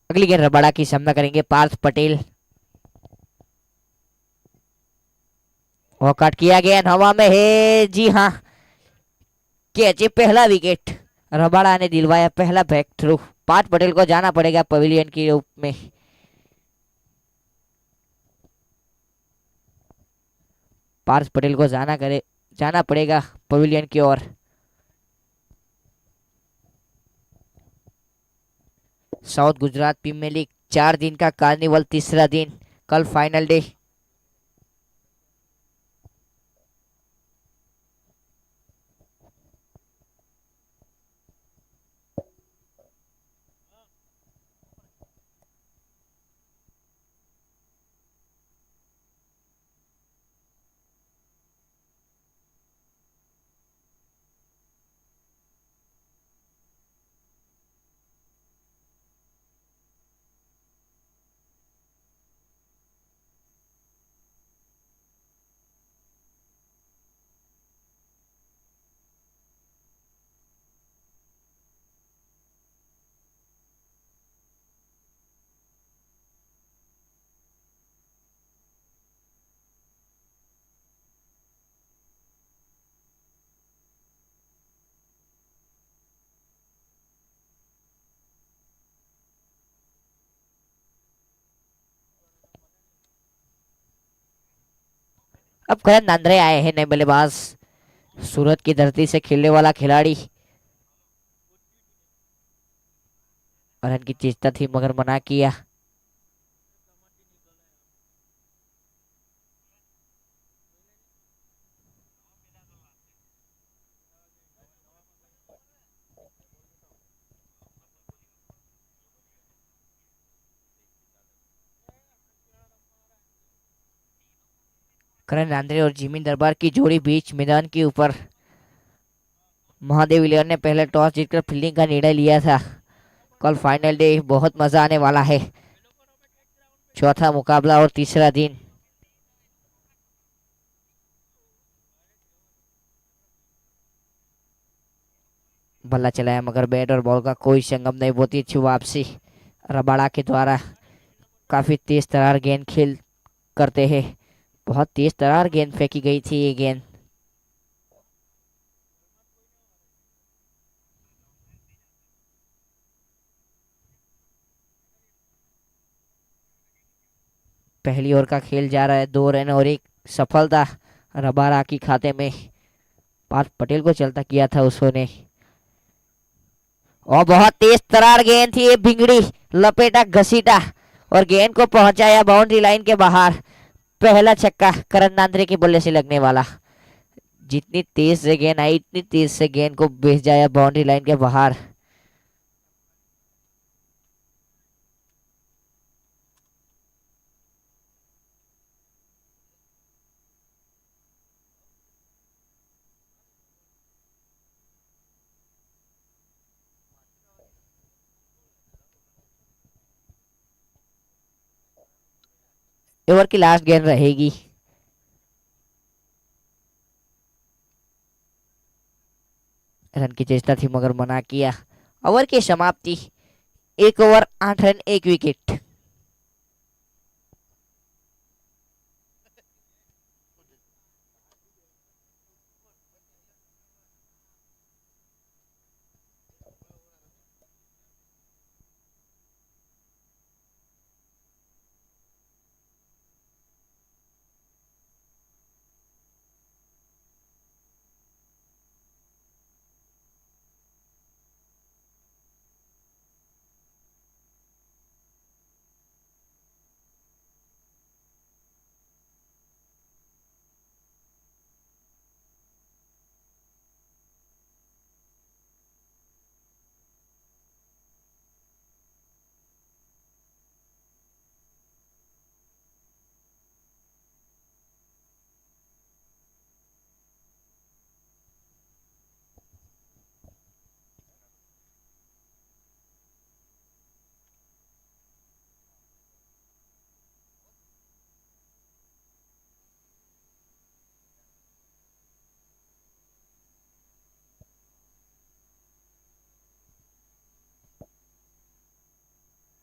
अगली गेंद रबाड़ा की सामना करेंगे पार्थ पटेल। वॉकआउट किया गया, हवा में है, जी हाँ, कैच, पहला विकेट। रबाड़ा ने दिलवाया पहला बैक थ्रू। पार्थ पटेल को जाना पड़ेगा पवेलियन के रूप में। पार्थ पटेल को जाना पड़ेगा पवेलियन की ओर। साउथ गुजरात प्रीमियर लीग 4 दिन का कार्निवल, तीसरा दिन, कल फाइनल डे। अब करण नांद्रे आए हैं नए बल्लेबाज। सूरत की धरती से खेलने वाला खिलाड़ी। रन की चेष्टा थी मगर मना किया। करण नांद्रे और जिमी दरबार की जोड़ी बीच मैदान के ऊपर। महादेव विलियर ने पहले टॉस जीतकर फील्डिंग का निर्णय लिया था। कल फाइनल डे, बहुत मजा आने वाला है। चौथा मुकाबला और तीसरा दिन। बल्ला चलाया मगर बैट और बॉल का कोई संगम नहीं। बहुत ही अच्छी वापसी रबाड़ा के द्वारा। काफी तेज तरार गेंद खेल करते हैं। बहुत तेज तरार गेंद फेंकी गई थी ये गेंद। पहली ओवर का खेल जा रहा है। 2 रन और एक सफलता रबाड़ा की खाते में। पार्थ पटेल को चलता किया था उसने। और बहुत तेज तरार गेंद थी ये। भिंगड़ी लपेटा घसीटा और गेंद को पहुंचाया बाउंड्री लाइन के बाहर। पहला छक्का करण नांद्रे के बल्ले से लगने वाला। जितनी तेज से गेंद आई इतनी तेज से गेंद को भेज जाया बाउंड्री लाइन के बाहर। ओवर की लास्ट गेंद रहेगी। रन की चेष्टा थी मगर मना किया। ओवर की समाप्ति। 1 ओवर 8 रन 1 विकेट।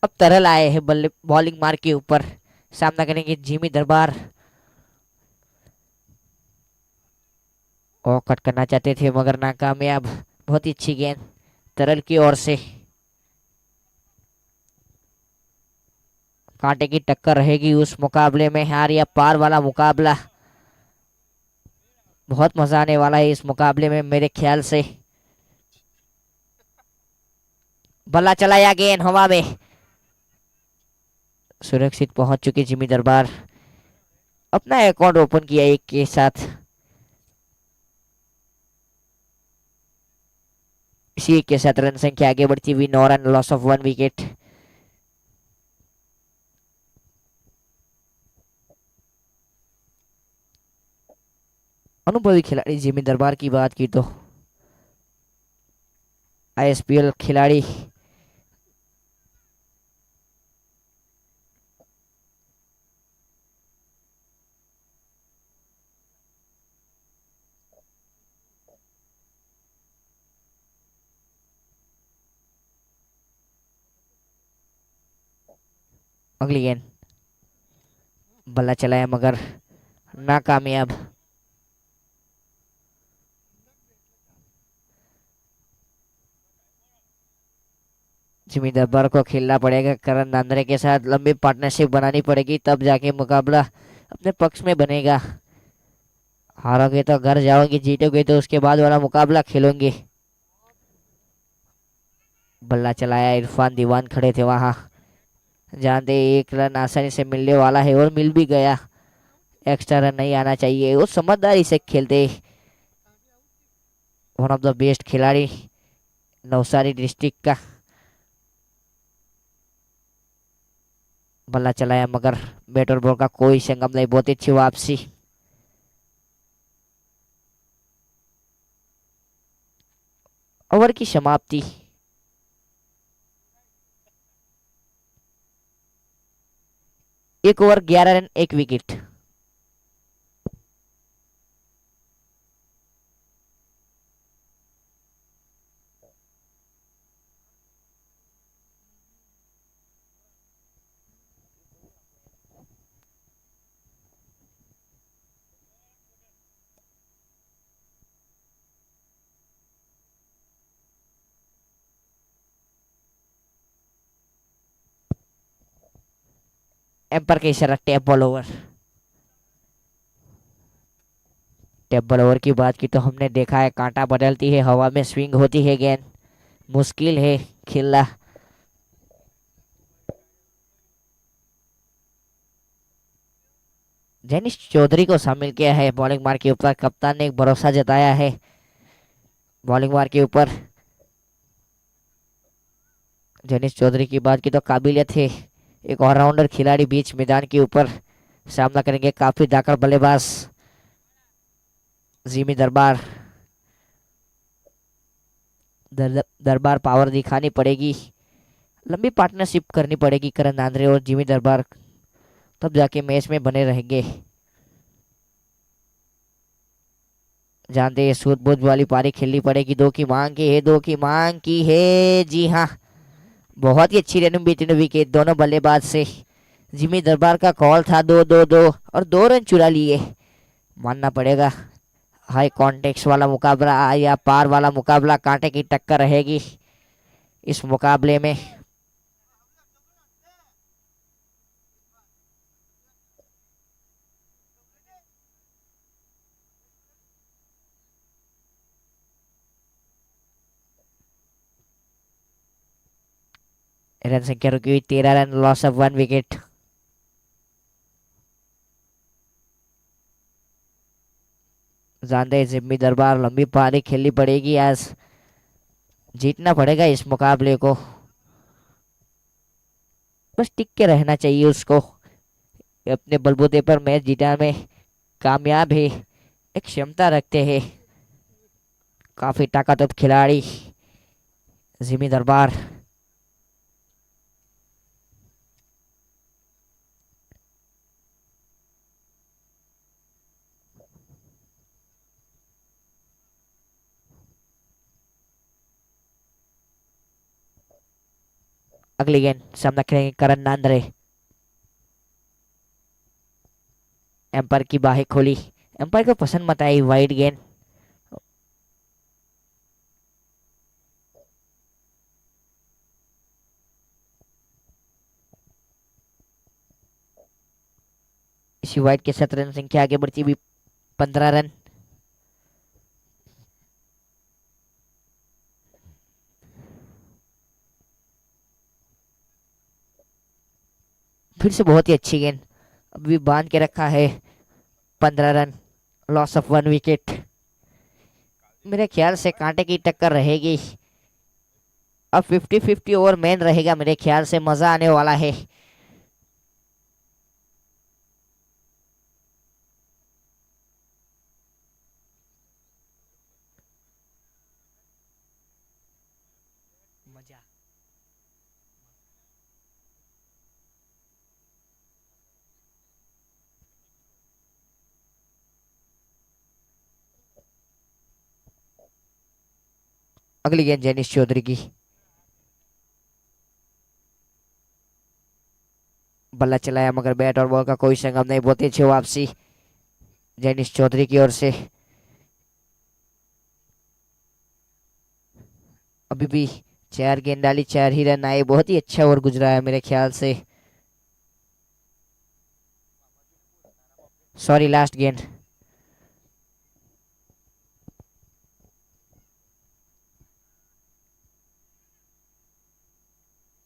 अब तरल आए हैं बल्ले बॉलिंग मार के ऊपर। सामना करेंगे जिमी दरबार। और कट करना चाहते थे मगर नाकामयाब। बहुत ही अच्छी गेंद तरल की ओर से। कांटे की टक्कर रहेगी उस मुकाबले में। हार या पार वाला मुकाबला। बहुत मजा आने वाला है इस मुकाबले में मेरे ख्याल से। बल्ला चलाया गेंद हवा में। सुरक्षित पहुंच चुके जिमी दरबार। अपना अकाउंट ओपन किया एक के साथ। इसी एक के साथ रन संख्या आगे बढ़ती हुई 9 रन लॉस ऑफ 1 विकेट। अनुभवी खिलाड़ी जिमी दरबार की बात की तो आईएसपीएल खिलाड़ी। अगली गेंद बल्ला चलाया मगर नाकामयाब। जिमी दरबार को खेलना पड़ेगा करण नांद्रे के साथ। लंबी पार्टनरशिप बनानी पड़ेगी तब जाके मुकाबला अपने पक्ष में बनेगा। हारोगे तो घर जाओगे, जीतोगे तो उसके बाद वाला मुकाबला खेलोगे। बल्ला चलाया। इरफान दीवान खड़े थे वहां। जानते 1 रन आसानी से मिलने वाला है और मिल भी गया। एक्स्ट्रा रन नहीं आना चाहिए। वो समझदारी से खेलते। वन ऑफ द बेस्ट खिलाड़ी नवसारी डिस्ट्रिक्ट का। बल्ला चलाया मगर बैट और बॉल का कोई संगम नहीं। बहुत अच्छी वापसी। ओवर की समाप्ति। 1 ओवर 11 रन 1 विकेट। एम्पर के इशारा tap ball over. Tap ball over की बात की तो हमने देखा है कांटा बदलती है, हवा में स्विंग होती है गेंद, मुश्किल है खेलना। जेनिस चौधरी को शामिल किया है बॉलिंग मार के ऊपर, कप्तान ने एक भरोसा जताया है बॉलिंग मार के ऊपर। जेनिस चौधरी की बात की तो काबिलियत है, एक ऑलराउंडर खिलाड़ी बीच मैदान के ऊपर सामना करेंगे काफी धाकड़ बल्लेबाज जिमी दरबार। दरबार पावर दिखानी पड़ेगी, लंबी पार्टनरशिप करनी पड़ेगी करण नांद्रे और जिमी दरबार, तब जाके मैच में बने रहेंगे। जानते हैं सूझबूझ वाली पारी खेलनी पड़ेगी, दो की मांग की है, दो की मांग की है, जी हाँ। बहुत ही अच्छी रनिंग बीती विकेट दोनों बल्लेबाज से। जिमी दरबार का कॉल था दो दो दो और 2 रन चुरा लिए, मानना पड़ेगा। हाई कॉन्टेक्स वाला मुकाबला या पार वाला मुकाबला, कांटे की टक्कर रहेगी इस मुकाबले में। रन संख्या रुकी हुई 13 रन, लॉस ऑफ 1 विकेट। जानते हैं जिम्मी दरबार लंबी पारी खेलनी पड़ेगी आज, जीतना पड़ेगा इस मुकाबले को, बस टिक के रहना चाहिए उसको। अपने बलबूते पर मैच जीता में कामयाब है, एक क्षमता रखते हैं, काफी ताकतवर खिलाड़ी जिमी दरबार। अगली गेंद सामना करेंगे करण नांद्रे। एम्पायर की बाहें खोली, एम्पायर को पसंद मत आई वाइड गेंद। इसी वाइड के 7 रन संख्या आगे बढ़ती हुई 15 रन। फिर से बहुत ही अच्छी गेंद, अभी बांध के रखा है। 15 रन, लॉस ऑफ 1 विकेट। मेरे ख्याल से कांटे की टक्कर रहेगी, अब 50-50 ओवर मैन रहेगा, मेरे ख्याल से मजा आने वाला है। मजा। अगली गेंद जेनिस चौधरी की, बल्ला चलाया मगर बैट और बॉल का कोई संगम नहीं, बहुत ही अच्छी वापसी जेनिस चौधरी की ओर से। अभी भी 4 गेंद डाली, 4 ही रन आए, बहुत ही अच्छा ओवर गुजरा है मेरे ख्याल से। सॉरी, लास्ट गेंद।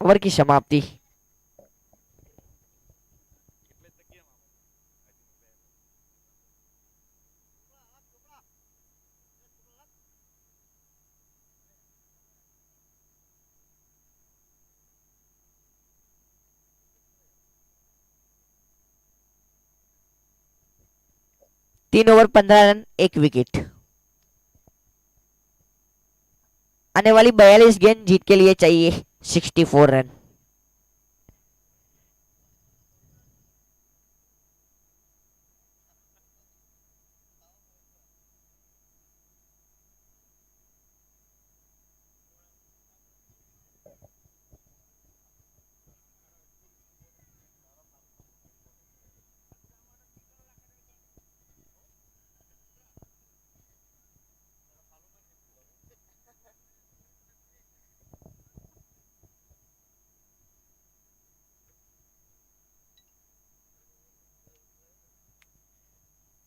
ओवर की समाप्ति। तीन ओवर 15 रन, 1 विकेट। आने वाली 42 गेंद जीत के लिए चाहिए 64 रन।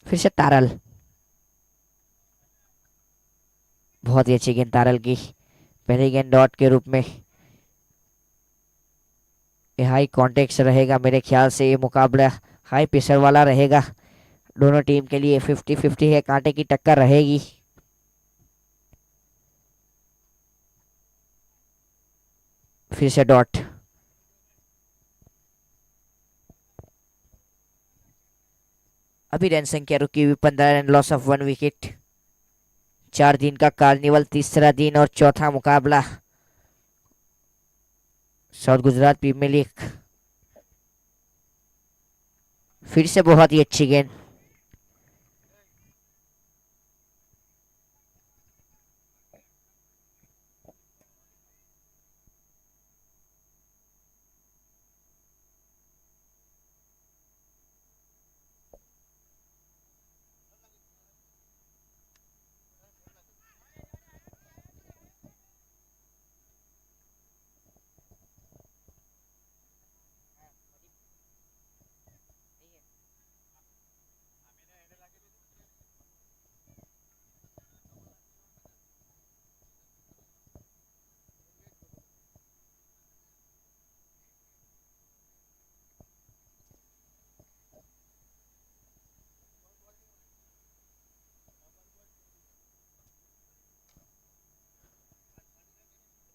फिर से तारल, बहुत ही अच्छी गेंद तारल की। पहली गेंद डॉट के रूप में। ये हाई कॉन्टेक्ट रहेगा मेरे ख्याल से, ये मुकाबला हाई प्रेशर वाला रहेगा। दोनों टीम के लिए 50-50 है, कांटे की टक्कर रहेगी। फिर से डॉट। अभी रन संख्या रुकी हुई 15 रन, लॉस ऑफ 1 विकेट। 4 दिन का कार्निवल, तीसरा दिन और चौथा मुकाबला साउथ गुजरात प्रीमियर लीग। फिर से बहुत ही अच्छी गेंद।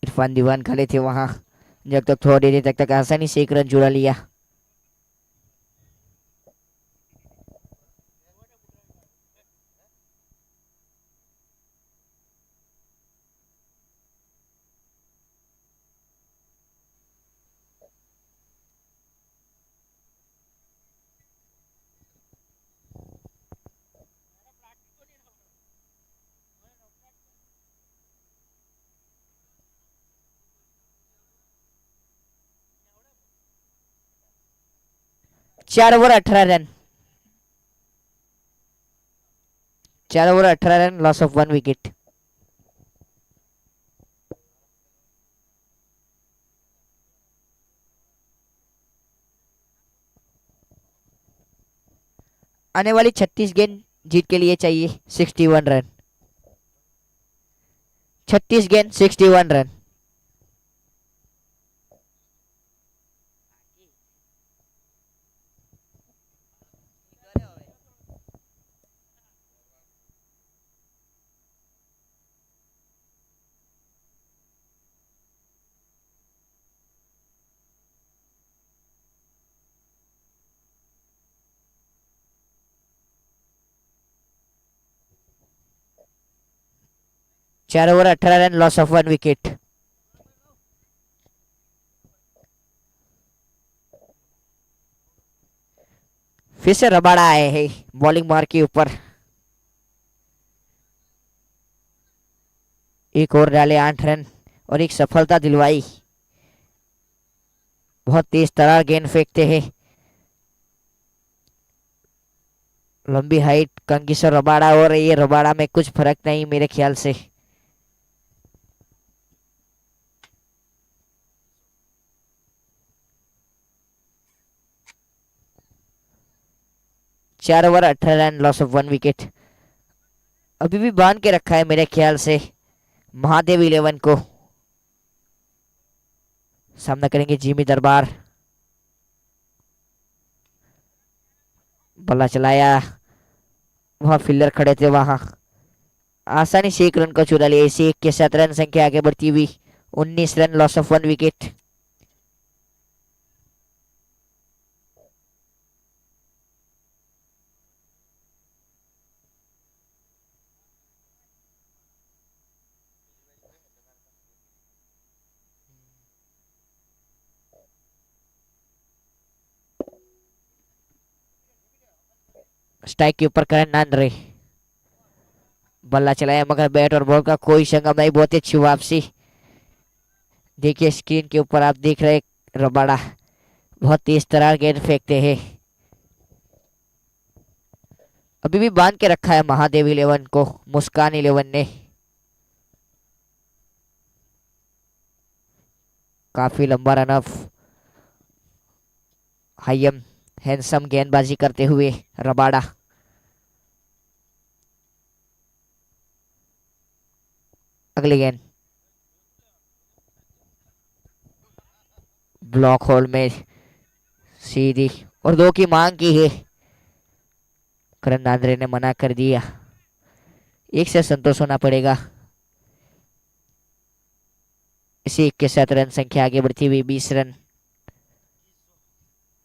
इरफान दीवान खड़े थे वहां, जब तक थोड़ी देर तक आसानी से एक रन जुड़ा लिया। चार over 18 run, 4 over 18 run, loss of 1 wicket. आने वाली 36 गेंद जीत के लिए चाहिए 61 रन। 36 गेंद 61 रन। चार over 18 run, loss of 1 wicket. फिर से रबाड़ा आए हैं बॉलिंग मार के ऊपर। एक और डाले 8 रन और एक सफलता दिलवाई। बहुत तेज तरार गेंद फेंकते हैं। लंबी हाइट कंकीसर रबाड़ा, और ये रबाड़ा में कुछ फर्क नहीं मेरे ख्याल से। चार over 18 run, loss of 1 wicket. अभी भी बांध के रखा है मेरे ख्याल से महादेव 11 को। सामना करेंगे जिमी दरबार। बल्ला चलाया, वहां फील्डर खड़े थे वहां, आसानी से एक रन को चुरा लिया। इसी 1 के साथ रन संख्या आगे बढ़ती हुई 19 run, loss of 1 wicket. Strike के ऊपर करण नांद्रे, बल्ला चलाया मगर बैट और बॉल का कोई संगम नहीं। बहुत ही अच्छी वापसी। देखिए स्क्रीन के ऊपर आप देख रहे रबाड़ा बहुत तेज तरार गेंद फेंकते हैं। अभी भी बांध के रखा है महादेव 11 को मुस्कान 11 ने। काफी लंबा रन ऑफ, हाईएम हैंडसम गेंदबाजी करते हुए रबाड़ा। अगली गेंद ब्लॉक होल में सीधी और 2 की मांग की है। करण नांद्रे ने मना कर दिया। 1 से संतोष होना पड़ेगा। इसी 1 के साथ रन संख्या आगे बढ़ती हुई 20 रन।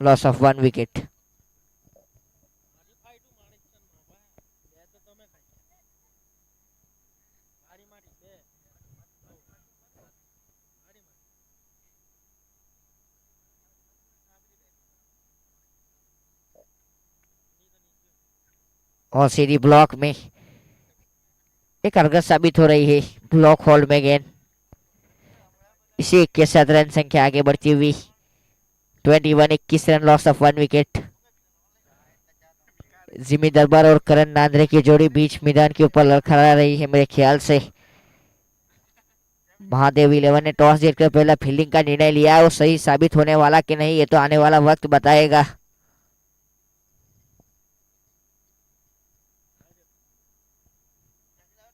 Loss of 1 wicket. और सीधी ब्लॉक में एक कारगर साबित हो रही है। ब्लॉक होल्ड में गेंद इसी 1 के साथ रन संख्या आगे बढ़ती हुई 21 21 run. Loss of 1 wicket. Jimmy दरबार और करण नांद्रे की जोड़ी बीच मैदान के ऊपर लड़खड़ा रही है। मेरे ख्याल से महादेव 11 ने टॉस जीतकर पहला फील्डिंग का निर्णय लिया है। वो सही साबित होने वाला कि नहीं ये तो आने वाला वक्त बताएगा।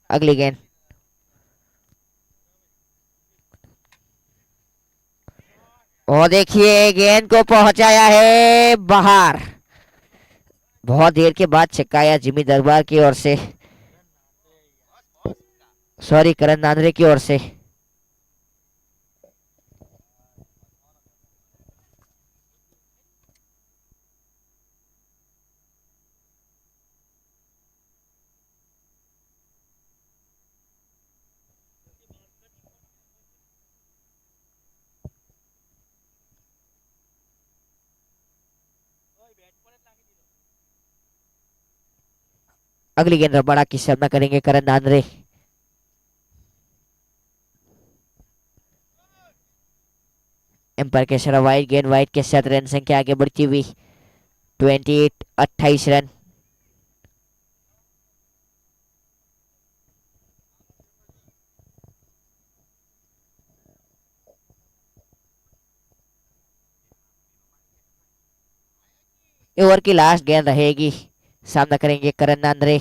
अगली गेंद और देखिए गेंद को पहुंचाया है बाहर। बहुत देर के बाद छक्काया जिमी दरबार की ओर से, सॉरी करण नांद्रे की ओर से। अगली गेंद रबाड़ा की सामना करेंगे करण नांद्रे। एम्पायर के इशारा वाइड गेंद वाइड के साथ रन संख्या आगे बढ़ती हुई 28 28 रन। ओवर की लास्ट गेंद रहेगी। सामना करेंगे करण नांद्रे।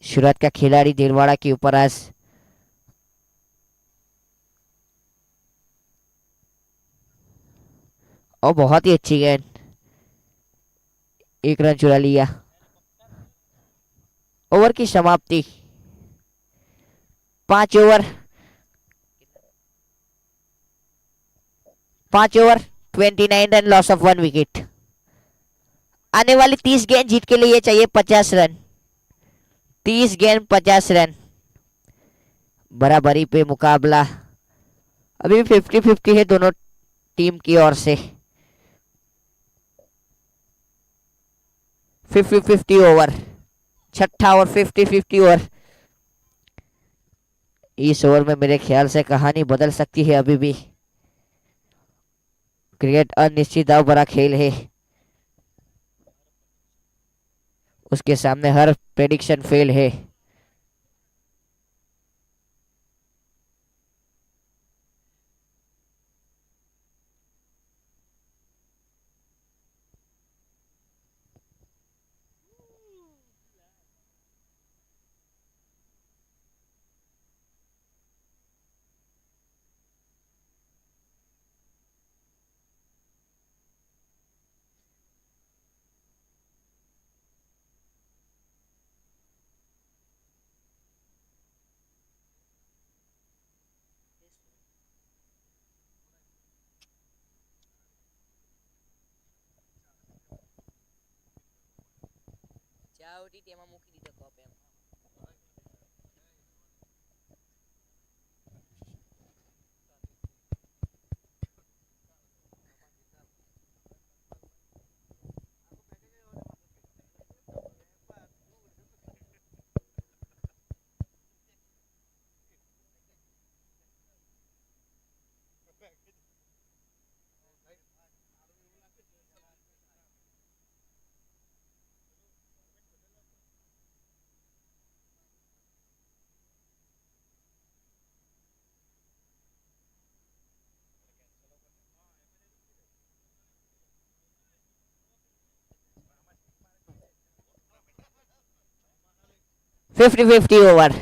शुरुआत का खिलाड़ी दिलवाड़ा के ऊपर आज और बहुत ही अच्छी गेंद, 1 रन चुरा लिया। ओवर की समाप्ति 5 over 29 run. Loss of 1 wicket. आने वाली 30 गेंद जीत के लिए चाहिए 50 रन। 30 गेंद 50 रन। बराबरी पे मुकाबला अभी 50-50 है दोनों टीम की ओर से। 50-50 ओवर, छठा ओवर 50-50 ओवर। इस ओवर में मेरे ख्याल से कहानी बदल सकती है। अभी भी क्रिकेट अनिश्चित दाव भरा खेल है। उसके सामने हर प्रेडिक्शन फेल है। તેમાં મૂકી દીધો કપ એમ. फिफ्टी 50 ओवर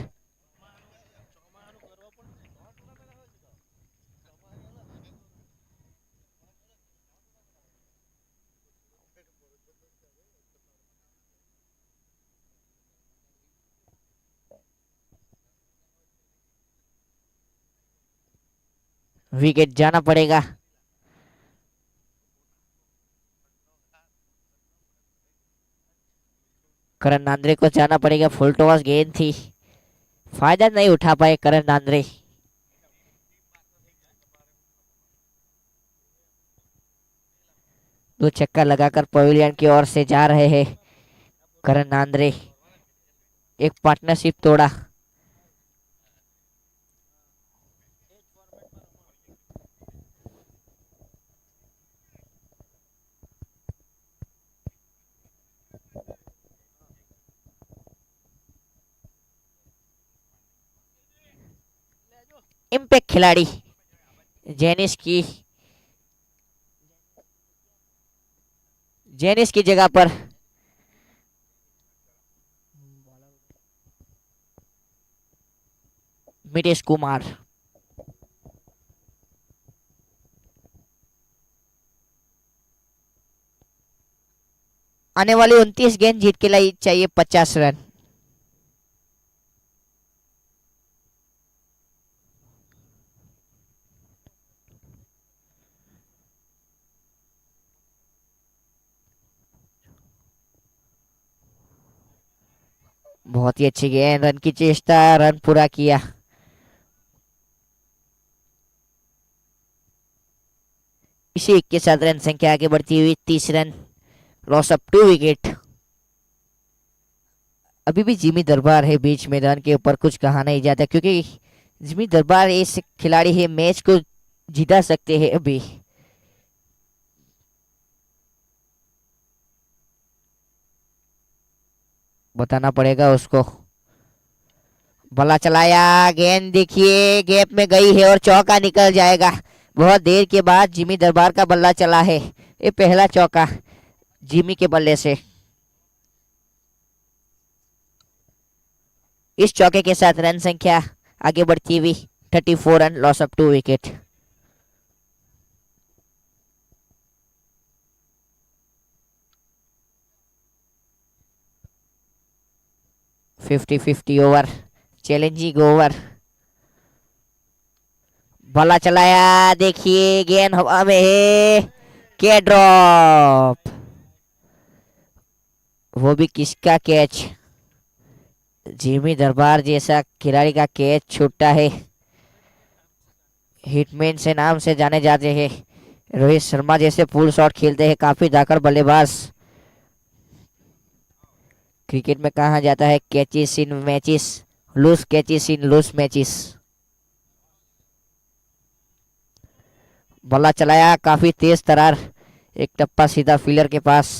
विकेट जाना पड़ेगा। करण नांद्रे को जाना पड़ेगा, फुल टॉस गेंद थी, फायदा नहीं उठा पाए करण नांद्रे। दो छक्का लगाकर पवेलियन की ओर से जा रहे हैं करण नांद्रे। एक पार्टनरशिप तोड़ा। इम्पैक्ट खिलाड़ी जेनिस की जगह पर मितेश कुमार। आने वाली 29 गेंद जीत के लिए चाहिए 50 रन। बहुत ही अच्छी गेंद, रन की चेष्टा, रन पूरा किया। इसी के साथ रन संख्या आगे बढ़ती हुई 30 रन, लॉस ऑफ 2 विकेट। अभी भी जिमी दरबार है बीच मैदान के ऊपर, कुछ कहा नहीं जाता क्योंकि जिमी दरबार ऐसे खिलाड़ी है मैच को जिता सकते हैं अभी। बताना पड़ेगा उसको। भला चलाया, गेंद देखिए गैप में गई है और चौका निकल जाएगा। बहुत देर के बाद जिमी दरबार का बल्ला चला है, ये पहला चौका जिमी के बल्ले से। इस चौके के साथ रन संख्या आगे बढ़ती हुई 34 run, loss of 2 wicket. 50-50 over, challenging over. भला चलाया, देखिए गेंद हवा में है, के ड्रॉप। वो भी किसका कैच, जिमी दरबार जैसा खिलाड़ी का कैच छूटा है। हिटमैन से नाम से जाने जाते हैं, रोहित शर्मा जैसे पुल शॉट खेलते हैं, काफी धाकड़ बल्लेबाज। क्रिकेट में कहा जाता है catches in matches, loose catches in loose matches. बल्ला चलाया, काफी तेज तरार, एक टप्पा सीधा फील्डर के पास।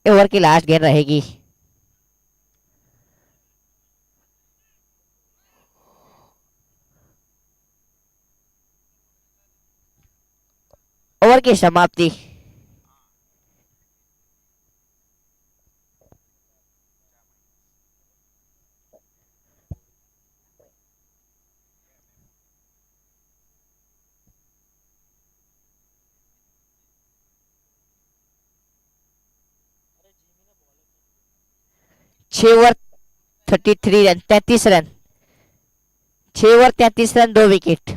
ओवर की लास्ट गेंद रहेगी। ओवर की समाप्ति। छह over 33 run, 33 run, 6 over 33 run, 2 wicket.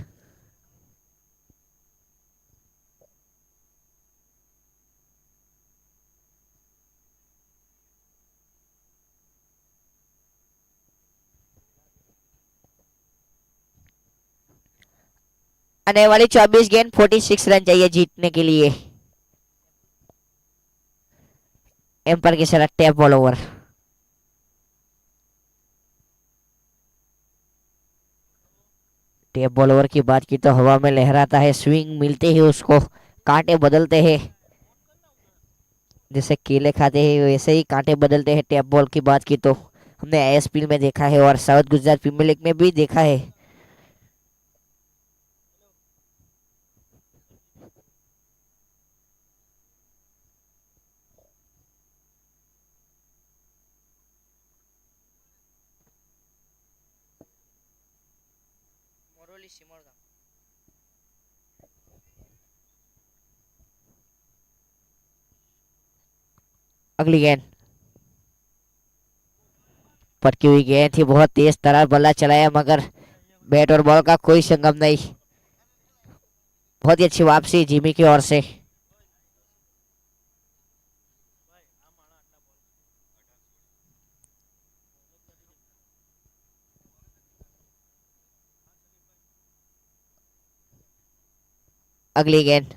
आने वाली 24 गेंद 46 रन चाहिए जीतने के लिए। एम्पायर की सलाह tap ball over. Tap ball over की बात की तो हवा में लहराता है, स्विंग मिलते ही उसको कांटे बदलते हैं, जैसे केले खाते हैं वैसे ही कांटे बदलते हैं। टैप बॉल की बात की तो हमने आईएसपीएल में देखा है और साउथ गुजरात प्रीमियर लीग में भी देखा है। अगली गेंद पटकी हुई गेंद थी, बहुत तेज तरार बल्ला चलाया मगर बैट और बॉल का कोई संगम नहीं। बहुत ही अच्छी वापसी जिमी की ओर से। अगली गेंद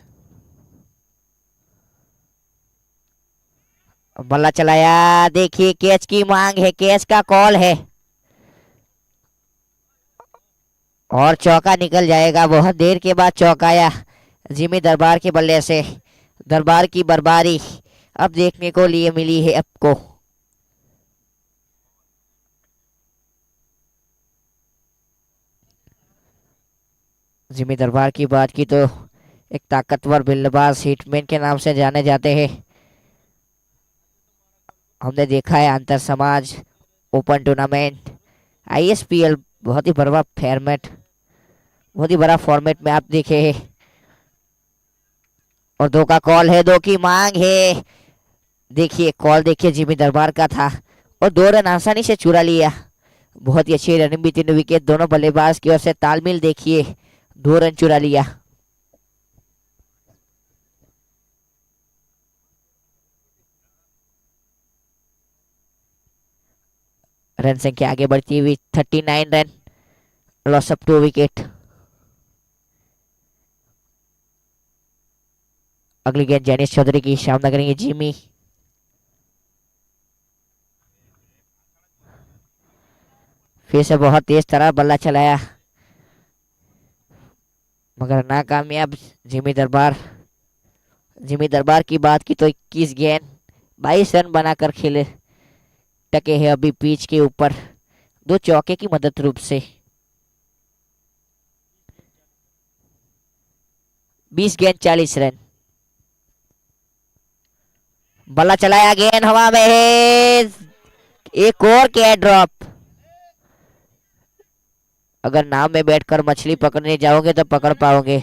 बल्ला चलाया, देखिए कैच की मांग है, कैच का कॉल है और चौका निकल जाएगा। बहुत देर के बाद चौकाया जिमी दरबार के बल्ले से। दरबार की बर्बारी अब देखने को लिए मिली है आपको। जिमी दरबार की बात की तो एक ताकतवर बल्लेबाज हिटमैन के नाम से जाने जाते हैं। हमने देखा है अंतर समाज ओपन टूर्नामेंट, आईएसपीएल, बहुत ही बड़ा फॉर्मेट, बहुत ही बड़ा फॉर्मेट में आप देखे हैं। और दो का कॉल है, दो की मांग है। देखिए कॉल देखिए जिमी दरबार का था और 2 रन आसानी से चुरा लिया। बहुत ही अच्छी रनिंग भी, 3 विकेट, दोनों बल्लेबाज की ओर से तालमेल देखिए, 2 रन चुरा लिया। रन संख्या आगे बढ़ती हुई 39 रन, लॉस ऑफ 2 विकेट। अगली गेंद जैनिस चौधरी की सामना करेंगे जिमी। फिर से बहुत तेज तरह बल्ला चलाया मगर नाकामयाब जिमी दरबार। जिमी दरबार की बात की तो 21 गेंद 22 रन बनाकर खेले, टके हैं अभी पिच के ऊपर 2 चौके की मदद रूप से। 20 गेंद 40 रन। बल्ला चलाया, गेंद हवा में है, एक और कैच ड्रॉप। अगर नाव में बैठकर मछली पकड़ने जाओगे तो पकड़ पाओगे,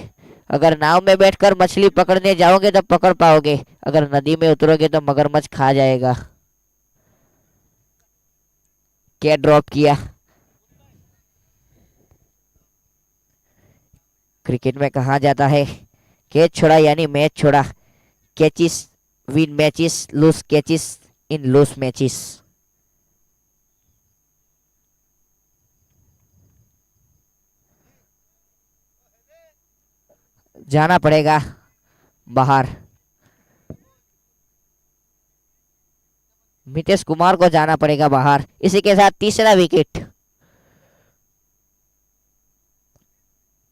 अगर नाव में बैठकर मछली पकड़ने जाओगे तो पकड़ पाओगे, अगर नदी में उतरोगे तो मगरमच्छ खा जाएगा। कैच ड्रॉप किया। क्रिकेट में कहा जाता है कैच छोड़ा यानी मैच छोड़ा। Catches win matches, lose catches in loose matches. जाना पड़ेगा बाहर, मितेश कुमार को जाना पड़ेगा बाहर। इसी के साथ तीसरा विकेट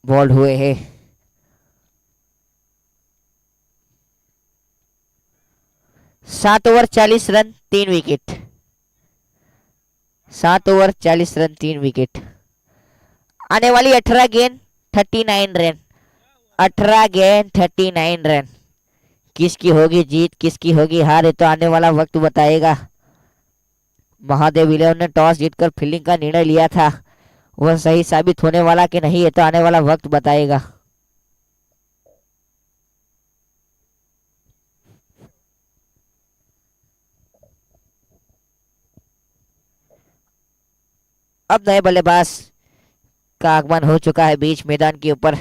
बॉल्ड हुए हैं। 7 over 40 run 3 wicket, 7 over 40 run 3 wicket. आने वाली 18 गेंद 39 रन, 18 गेंद 39 रन। किसकी होगी जीत, किसकी होगी हार, ये तो आने वाला वक्त बताएगा। महादेव इलेवन ने टॉस जीतकर फील्डिंग का निर्णय लिया था, वह सही साबित होने वाला कि नहीं, ये तो आने वाला वक्त बताएगा। अब नए बल्लेबाज का आगमन हो चुका है बीच मैदान के ऊपर।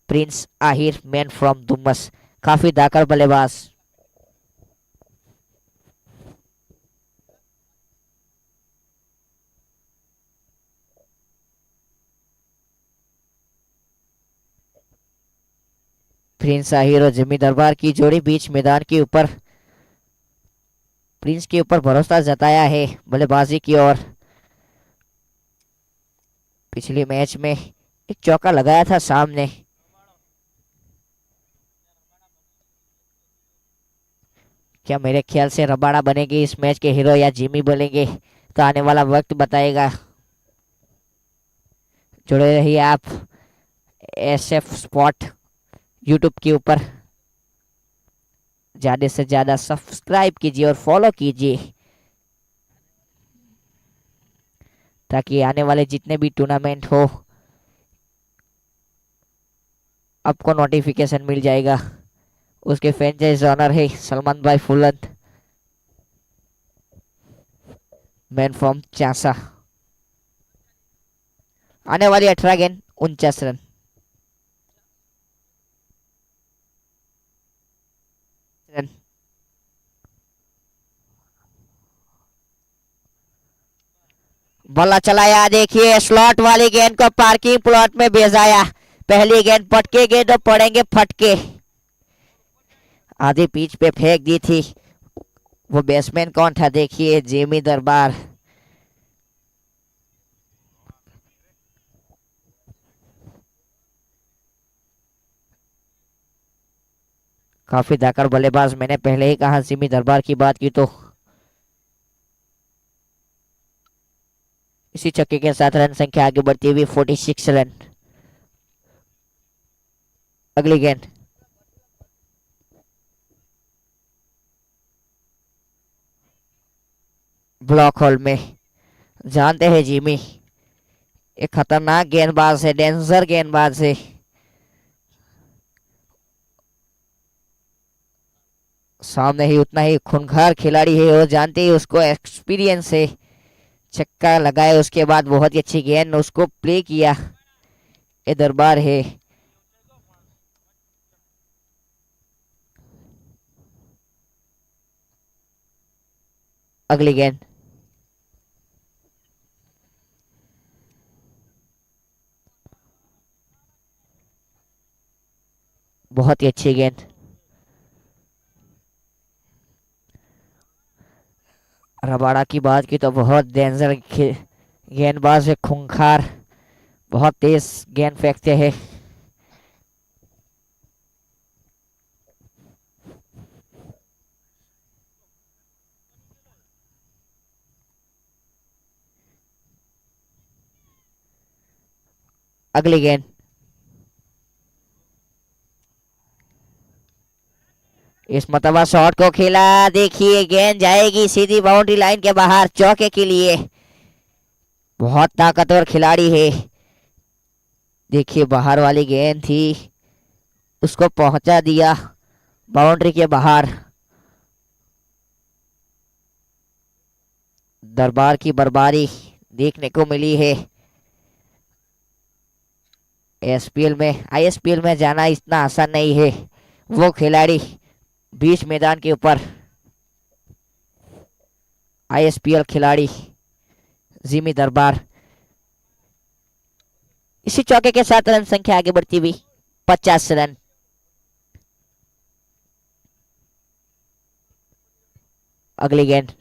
प्रिंस आहिर, मैन फ्रॉम दुम्मस, काफी दाकर बल्लेबाज। प्रिंस आहिर और जिमी दरबार की जोड़ी बीच मैदान के ऊपर। प्रिंस के ऊपर भरोसा जताया है बल्लेबाजी की ओर। पिछले मैच में एक चौका लगाया था सामने। क्या मेरे ख्याल से रबाड़ा बनेगी इस मैच के हीरो या जिमी बनेंगे, तो आने वाला वक्त बताएगा। जुड़े रहिए आप एसएफ स्पॉट यूट्यूब के ऊपर, ज्यादा से ज्यादा सब्सक्राइब कीजिए और फॉलो कीजिए ताकि आने वाले जितने भी टूर्नामेंट हो आपको नोटिफिकेशन मिल जाएगा। उसके फ्रेंचाइज ओनर है सलमान भाई फुलन, मैन फ्रॉम चासा। आने वाली 18 गेंद 49 रन। बल्ला चलाया, देखिए स्लॉट वाली गेंद को पार्किंग प्लॉट में भेजाया। पहली गेंद पटकेगी तो पड़ेंगे फटके। आधी पिच पे फेंक दी थी। वो बैट्समैन कौन था देखिए, जिमी दरबार। काफी धाकड़ बल्लेबाज, मैंने पहले ही कहा जिमी दरबार की बात की तो। इसी छक्के के साथ रन संख्या आगे बढ़ती हुई 46 रन। अगली गेंद ब्लॉक होल में। जानते हैं जिमी एक खतरनाक गेंदबाज है, डेंजर गेंदबाज है। सामने ही उतना ही खूंखार खिलाड़ी है, और जानते ही उसको एक्सपीरियंस है। छक्का लगाए उसके बाद बहुत ही अच्छी गेंद उसको प्ले किया। ये दरबार है। अगली गेंद बहुत ही अच्छी गेंद। रबाड़ा की बात की तो बहुत डेंजर गेंदबाज है, खूंखार, बहुत तेज गेंद फेंकते हैं। अगली गेंद इस मतबा शॉट को खेला, देखिए गेंद जाएगी सीधी बाउंड्री लाइन के बाहर चौके के लिए। बहुत ताकतवर खिलाड़ी है। देखिए बाहर वाली गेंद थी, उसको पहुंचा दिया बाउंड्री के बाहर। दरबार की बर्बारी देखने को मिली है। एसपीएल में आईएसपीएल में जाना इतना आसान नहीं है। वो खिलाड़ी बीच मैदान के ऊपर आईएसपीएल खिलाड़ी जिमी दरबार। इसी चौके के साथ रन संख्या आगे बढ़ती हुई 50 रन। अगली गेंद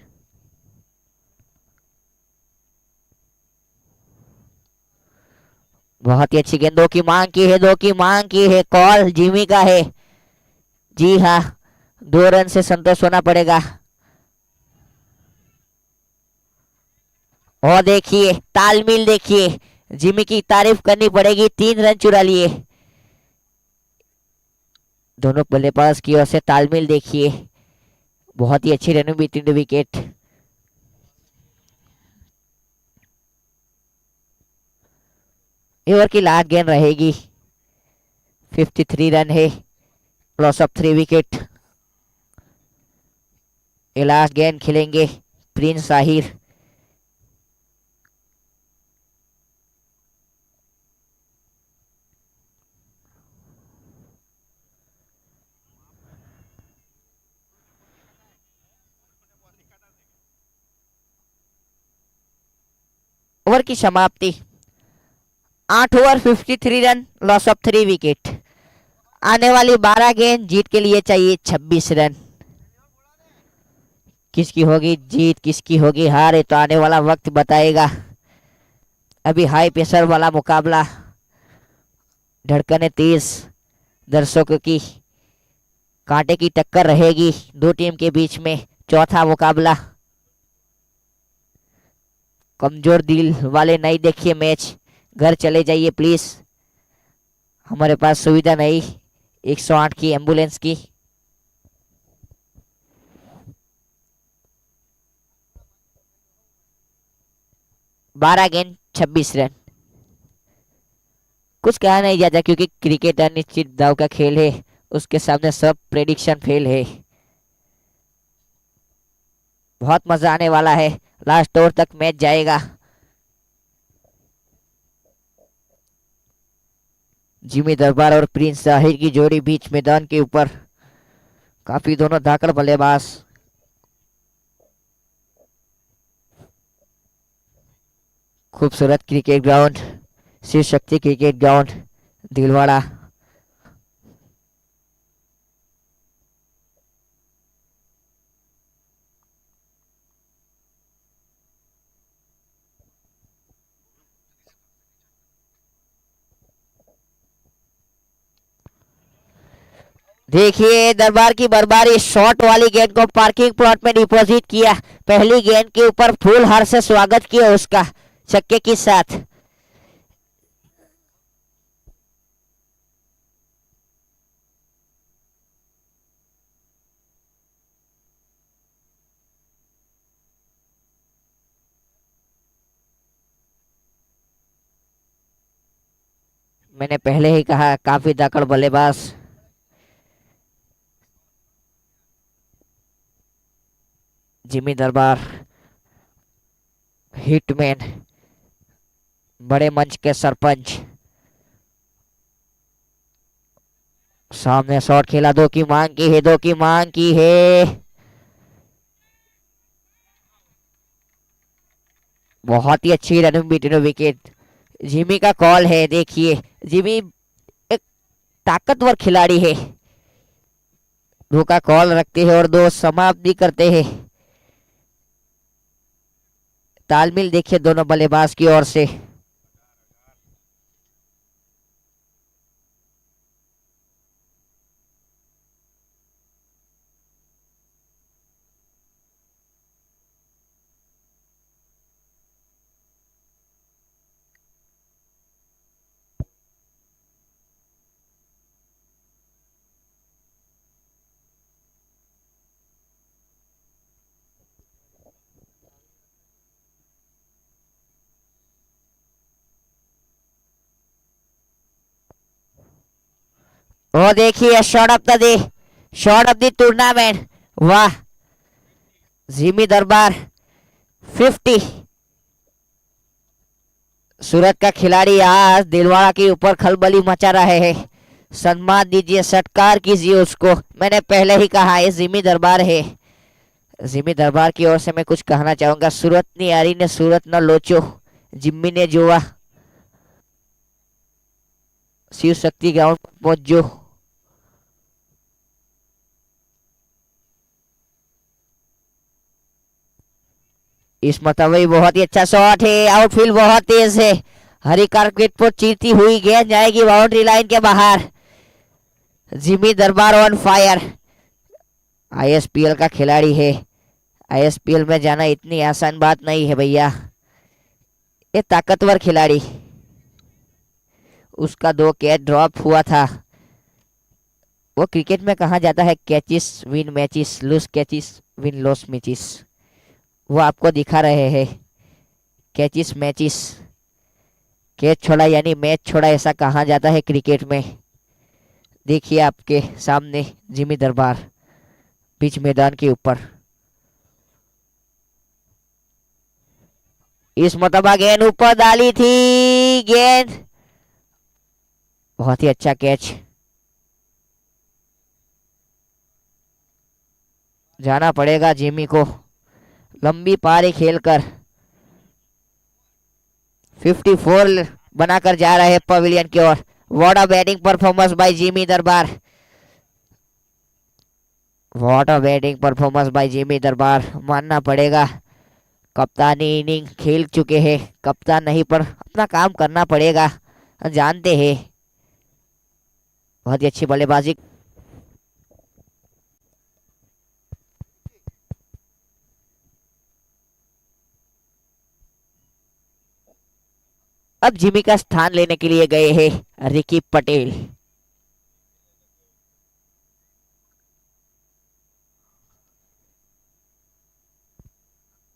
बहुत ही अच्छी गेंद, दो की मांग की है, दो की मांग की है, कॉल जिमी का है। जी हाँ, 2 रन से संतोष होना पड़ेगा। और देखिए तालमेल देखिए, जिमी की तारीफ करनी पड़ेगी, 3 रन चुरा लिए। दोनों बल्लेबाज की ओर से तालमेल देखिए, बहुत ही अच्छी running between the wicket. Over की लास्ट गेंद रहेगी, 53 रन है, लॉस ऑफ 3 विकेट। ये लास्ट गेंद खेलेंगे प्रिंस आहिर। ओवर की समाप्ति, 8 over 53 run, loss of 3 wicket. आने वाली 12 गेंद जीत के लिए चाहिए 26 रन। किसकी होगी जीत, किसकी होगी हार, ये तो आने वाला वक्त बताएगा। अभी हाई प्रेशर वाला मुकाबला, धड़कने तेज, दर्शकों की कांटे की टक्कर रहेगी दो टीम के बीच में। चौथा मुकाबला, कमजोर दिल वाले नहीं देखिए मैच, घर चले जाइए प्लीज। हमारे पास सुविधा नहीं 108 की एम्बुलेंस की। बारह गेंद 26 रन। कुछ कहा नहीं जाता क्योंकि क्रिकेट अनिश्चित दाव का खेल है, उसके सामने सब प्रेडिक्शन फेल है। बहुत मजा आने वाला है, लास्ट ओवर तक मैच जाएगा। जिमी दरबार और प्रिंस जाहिर की जोड़ी बीच मैदान के ऊपर, काफी दोनों धाकड़ बल्लेबाज। खूबसूरत cricket ground, Shiv Shakti cricket ground, Dilwara. देखिए दरबार की बर्बारी, शॉट वाली गेंद को पार्किंग प्लॉट में डिपॉजिट किया, पहली गेंद के ऊपर फूल हार से स्वागत किया उसका छक्के के साथ। मैंने पहले ही कहा काफी धाकड़ बल्लेबाज। जिमी दरबार हिटमैन, बड़े मंच के सरपंच। सामने शॉट खेला, दो की मांग की है, दो की मांग की है। बहुत ही अच्छी रनिंग बिटवीन विकेट। जिमी का कॉल है। देखिए जिमी एक ताकतवर खिलाड़ी है, दो का कॉल रखते हैं और दो समाप्त भी करते हैं। तालमेल देखिए दोनों बल्लेबाज की ओर से। वो देखिए shot of the day, shot of the tournament. वाह, जिमी दरबार 50। सूरत का खिलाड़ी आज दिलवाड़ा के ऊपर खलबली मचा रहे हैं। सम्मान दीजिए, सत्कार कीजिए उसको। मैंने पहले ही कहा ये जिमी दरबार है। जिमी दरबार की ओर से मैं कुछ कहना चाहूंगा। सूरत नी यारी ने सूरत न लोचो, जिम्मी ने जोवा। शिव शक्ति ग्राउंड पर पहुंचो। इस मतवे बहुत ही अच्छा शॉट है, आउटफील्ड बहुत तेज है। हरी कारपेट पर चीरती हुई गेंद जाएगी बाउंड्री लाइन के बाहर। जिमी दरबार ऑन फायर, आईएसपीएल का खिलाड़ी है। आईएसपीएल में जाना इतनी आसान बात नहीं है भैया। ये ताकतवर खिलाड़ी, उसका दो कैच ड्रॉप हुआ था। वो क्रिकेट में कहा जाता है catches win matches, lose catches win loss matches. वो आपको दिखा रहे हैं कैचिस मैचिस। कैच छोड़ा यानी मैच छोड़ा, ऐसा कहा जाता है क्रिकेट में। देखिए आपके सामने जिमी दरबार बीच मैदान के ऊपर। इस मतबा गेंद ऊपर डाली थी, गेंद बहुत ही अच्छा कैच। जाना पड़ेगा जिमी को, लंबी पारी खेलकर 54 बनाकर जा रहे हैं पवेलियन की ओर। What a batting performance by Jimmy Darbar, what a batting performance by Jimmy Darbar. मानना पड़ेगा कप्तानी इनिंग खेल चुके हैं, कप्तान नहीं पर अपना काम करना पड़ेगा, जानते हैं। बहुत ही अच्छी बल्लेबाजी। अब जिमी का स्थान लेने के लिए गए हैं रिकी पटेल।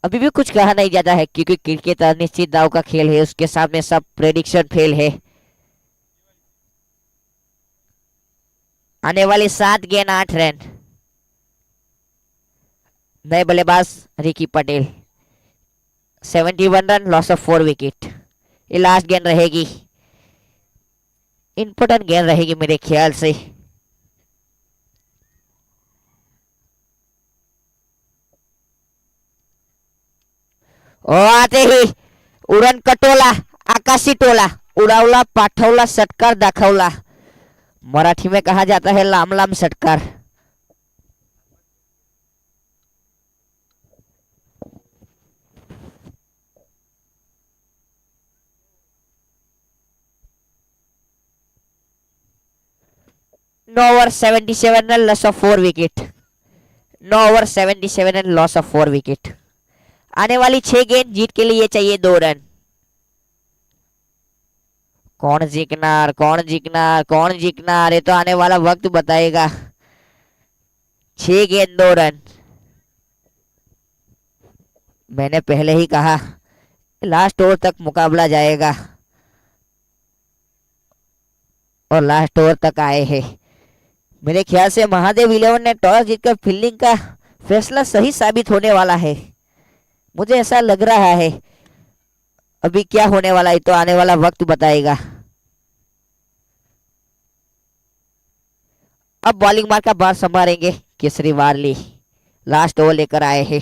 अभी भी कुछ कहा नहीं जाता है क्योंकि क्रिकेट अनिश्चित दाव का खेल है, उसके सामने सब प्रेडिक्शन फेल है। आने वाली 7 गेंद 8 रन। नए बल्लेबाज Ricky Patel, 71 run, loss of 4 wicket. ये लास्ट गेंद रहेगी, इंपॉर्टेंट गेंद रहेगी मेरे ख्याल से। और आते ही उड़न कटोला, आकाशी टोला, उड़ावला पाठवला षटकार दाखवला। मराठी में कहा जाता है लाम लाम षटकार। No over 77 run, loss of 4 wicket. No over 77 run, loss of 4 wicket. आने वाली 6 गेंद जीत के लिए चाहिए 2 रन। कौन जीतनार, कौन जीतनार, कौन जीतनार, ये तो आने वाला वक्त बताएगा। 6 गेंद 2 रन। मैंने पहले ही कहा लास्ट ओवर तक मुकाबला जाएगा, और लास्ट ओवर तक आए हैं। मेरे ख्याल से महादेव 11 ने टॉस जीतकर फील्डिंग का फैसला सही साबित होने वाला है, मुझे ऐसा लग रहा है। अभी क्या होने वाला है तो आने वाला वक्त बताएगा। अब बॉलिंग मार का बार संभालेंगे केसरी वारली, लास्ट ओवर लेकर आए हैं।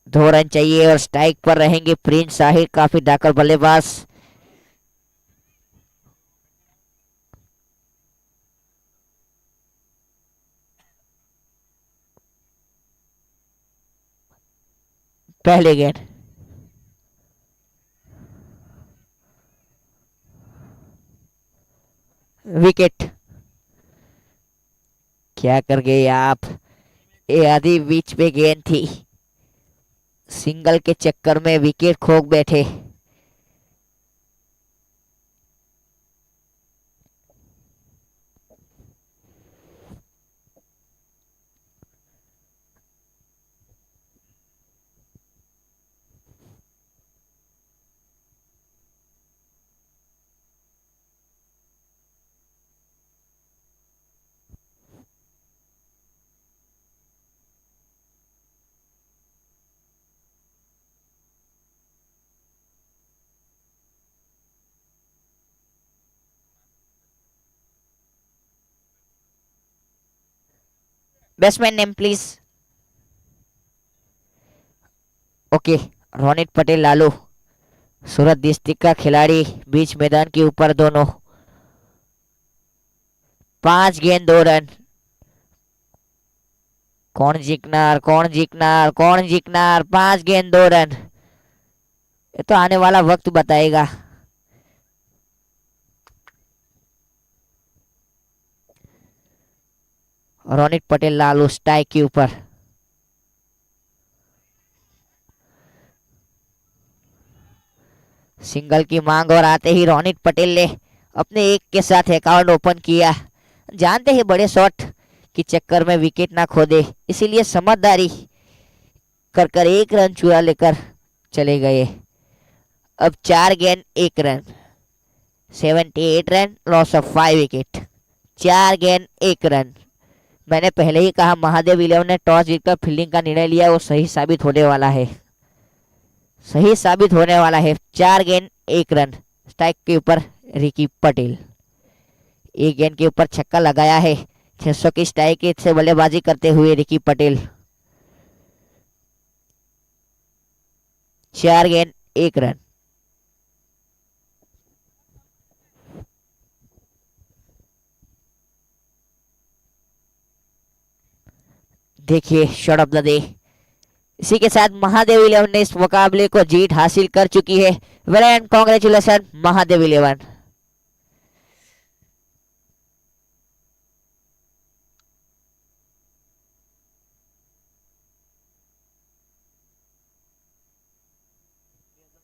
दो रन चाहिए और स्ट्राइक पर रहेंगे प्रिंस साहिर, काफी डाकर बल्लेबाज। पहले गेंद, विकेट। क्या कर गए आप, ये आधी बीच पे गेंद थी, सिंगल के चक्कर में विकेट खो बैठे। Batsman name please. Okay, Ronit Patel Lalu, Surat district का खिलाड़ी, बीच मैदान के ऊपर दोनों। 5 गेंद 2 रन। कौन जीतनार, कौन जीतनार, कौन जीतनार, 5 गेंद 2 रन। ये तो आने वाला वक्त बताएगा। रोनित पटेल लालू स्ट्राइक के ऊपर। सिंगल की मांग और आते ही रोनित पटेल ने अपने एक के साथ अकाउंट ओपन किया। जानते हैं बड़े शॉट के चक्कर में विकेट ना खो दे, इसीलिए समझदारी कर कर 1 रन चुरा लेकर चले गए। अब 4 गेंद 1 run, 78 run, loss of 5 wicket. 4 गेंद 1 रन। मैंने पहले ही कहा महादेव 11 ने टॉस जीतकर फील्डिंग का निर्णय लिया, वो सही साबित होने वाला है, सही साबित होने वाला है। 4 गेंद 1 रन। स्ट्राइक के ऊपर रिकी पटेल, एक गेंद के ऊपर छक्का लगाया है। 600 की स्ट्राइक से बल्लेबाजी करते हुए रिकी पटेल। 4 गेंद 1 रन। देखिए शॉट ऑफ द डे। इसी के साथ महादेव 11 ने इस मुकाबले को जीत हासिल कर चुकी है। Well and congratulation Mahadev 11।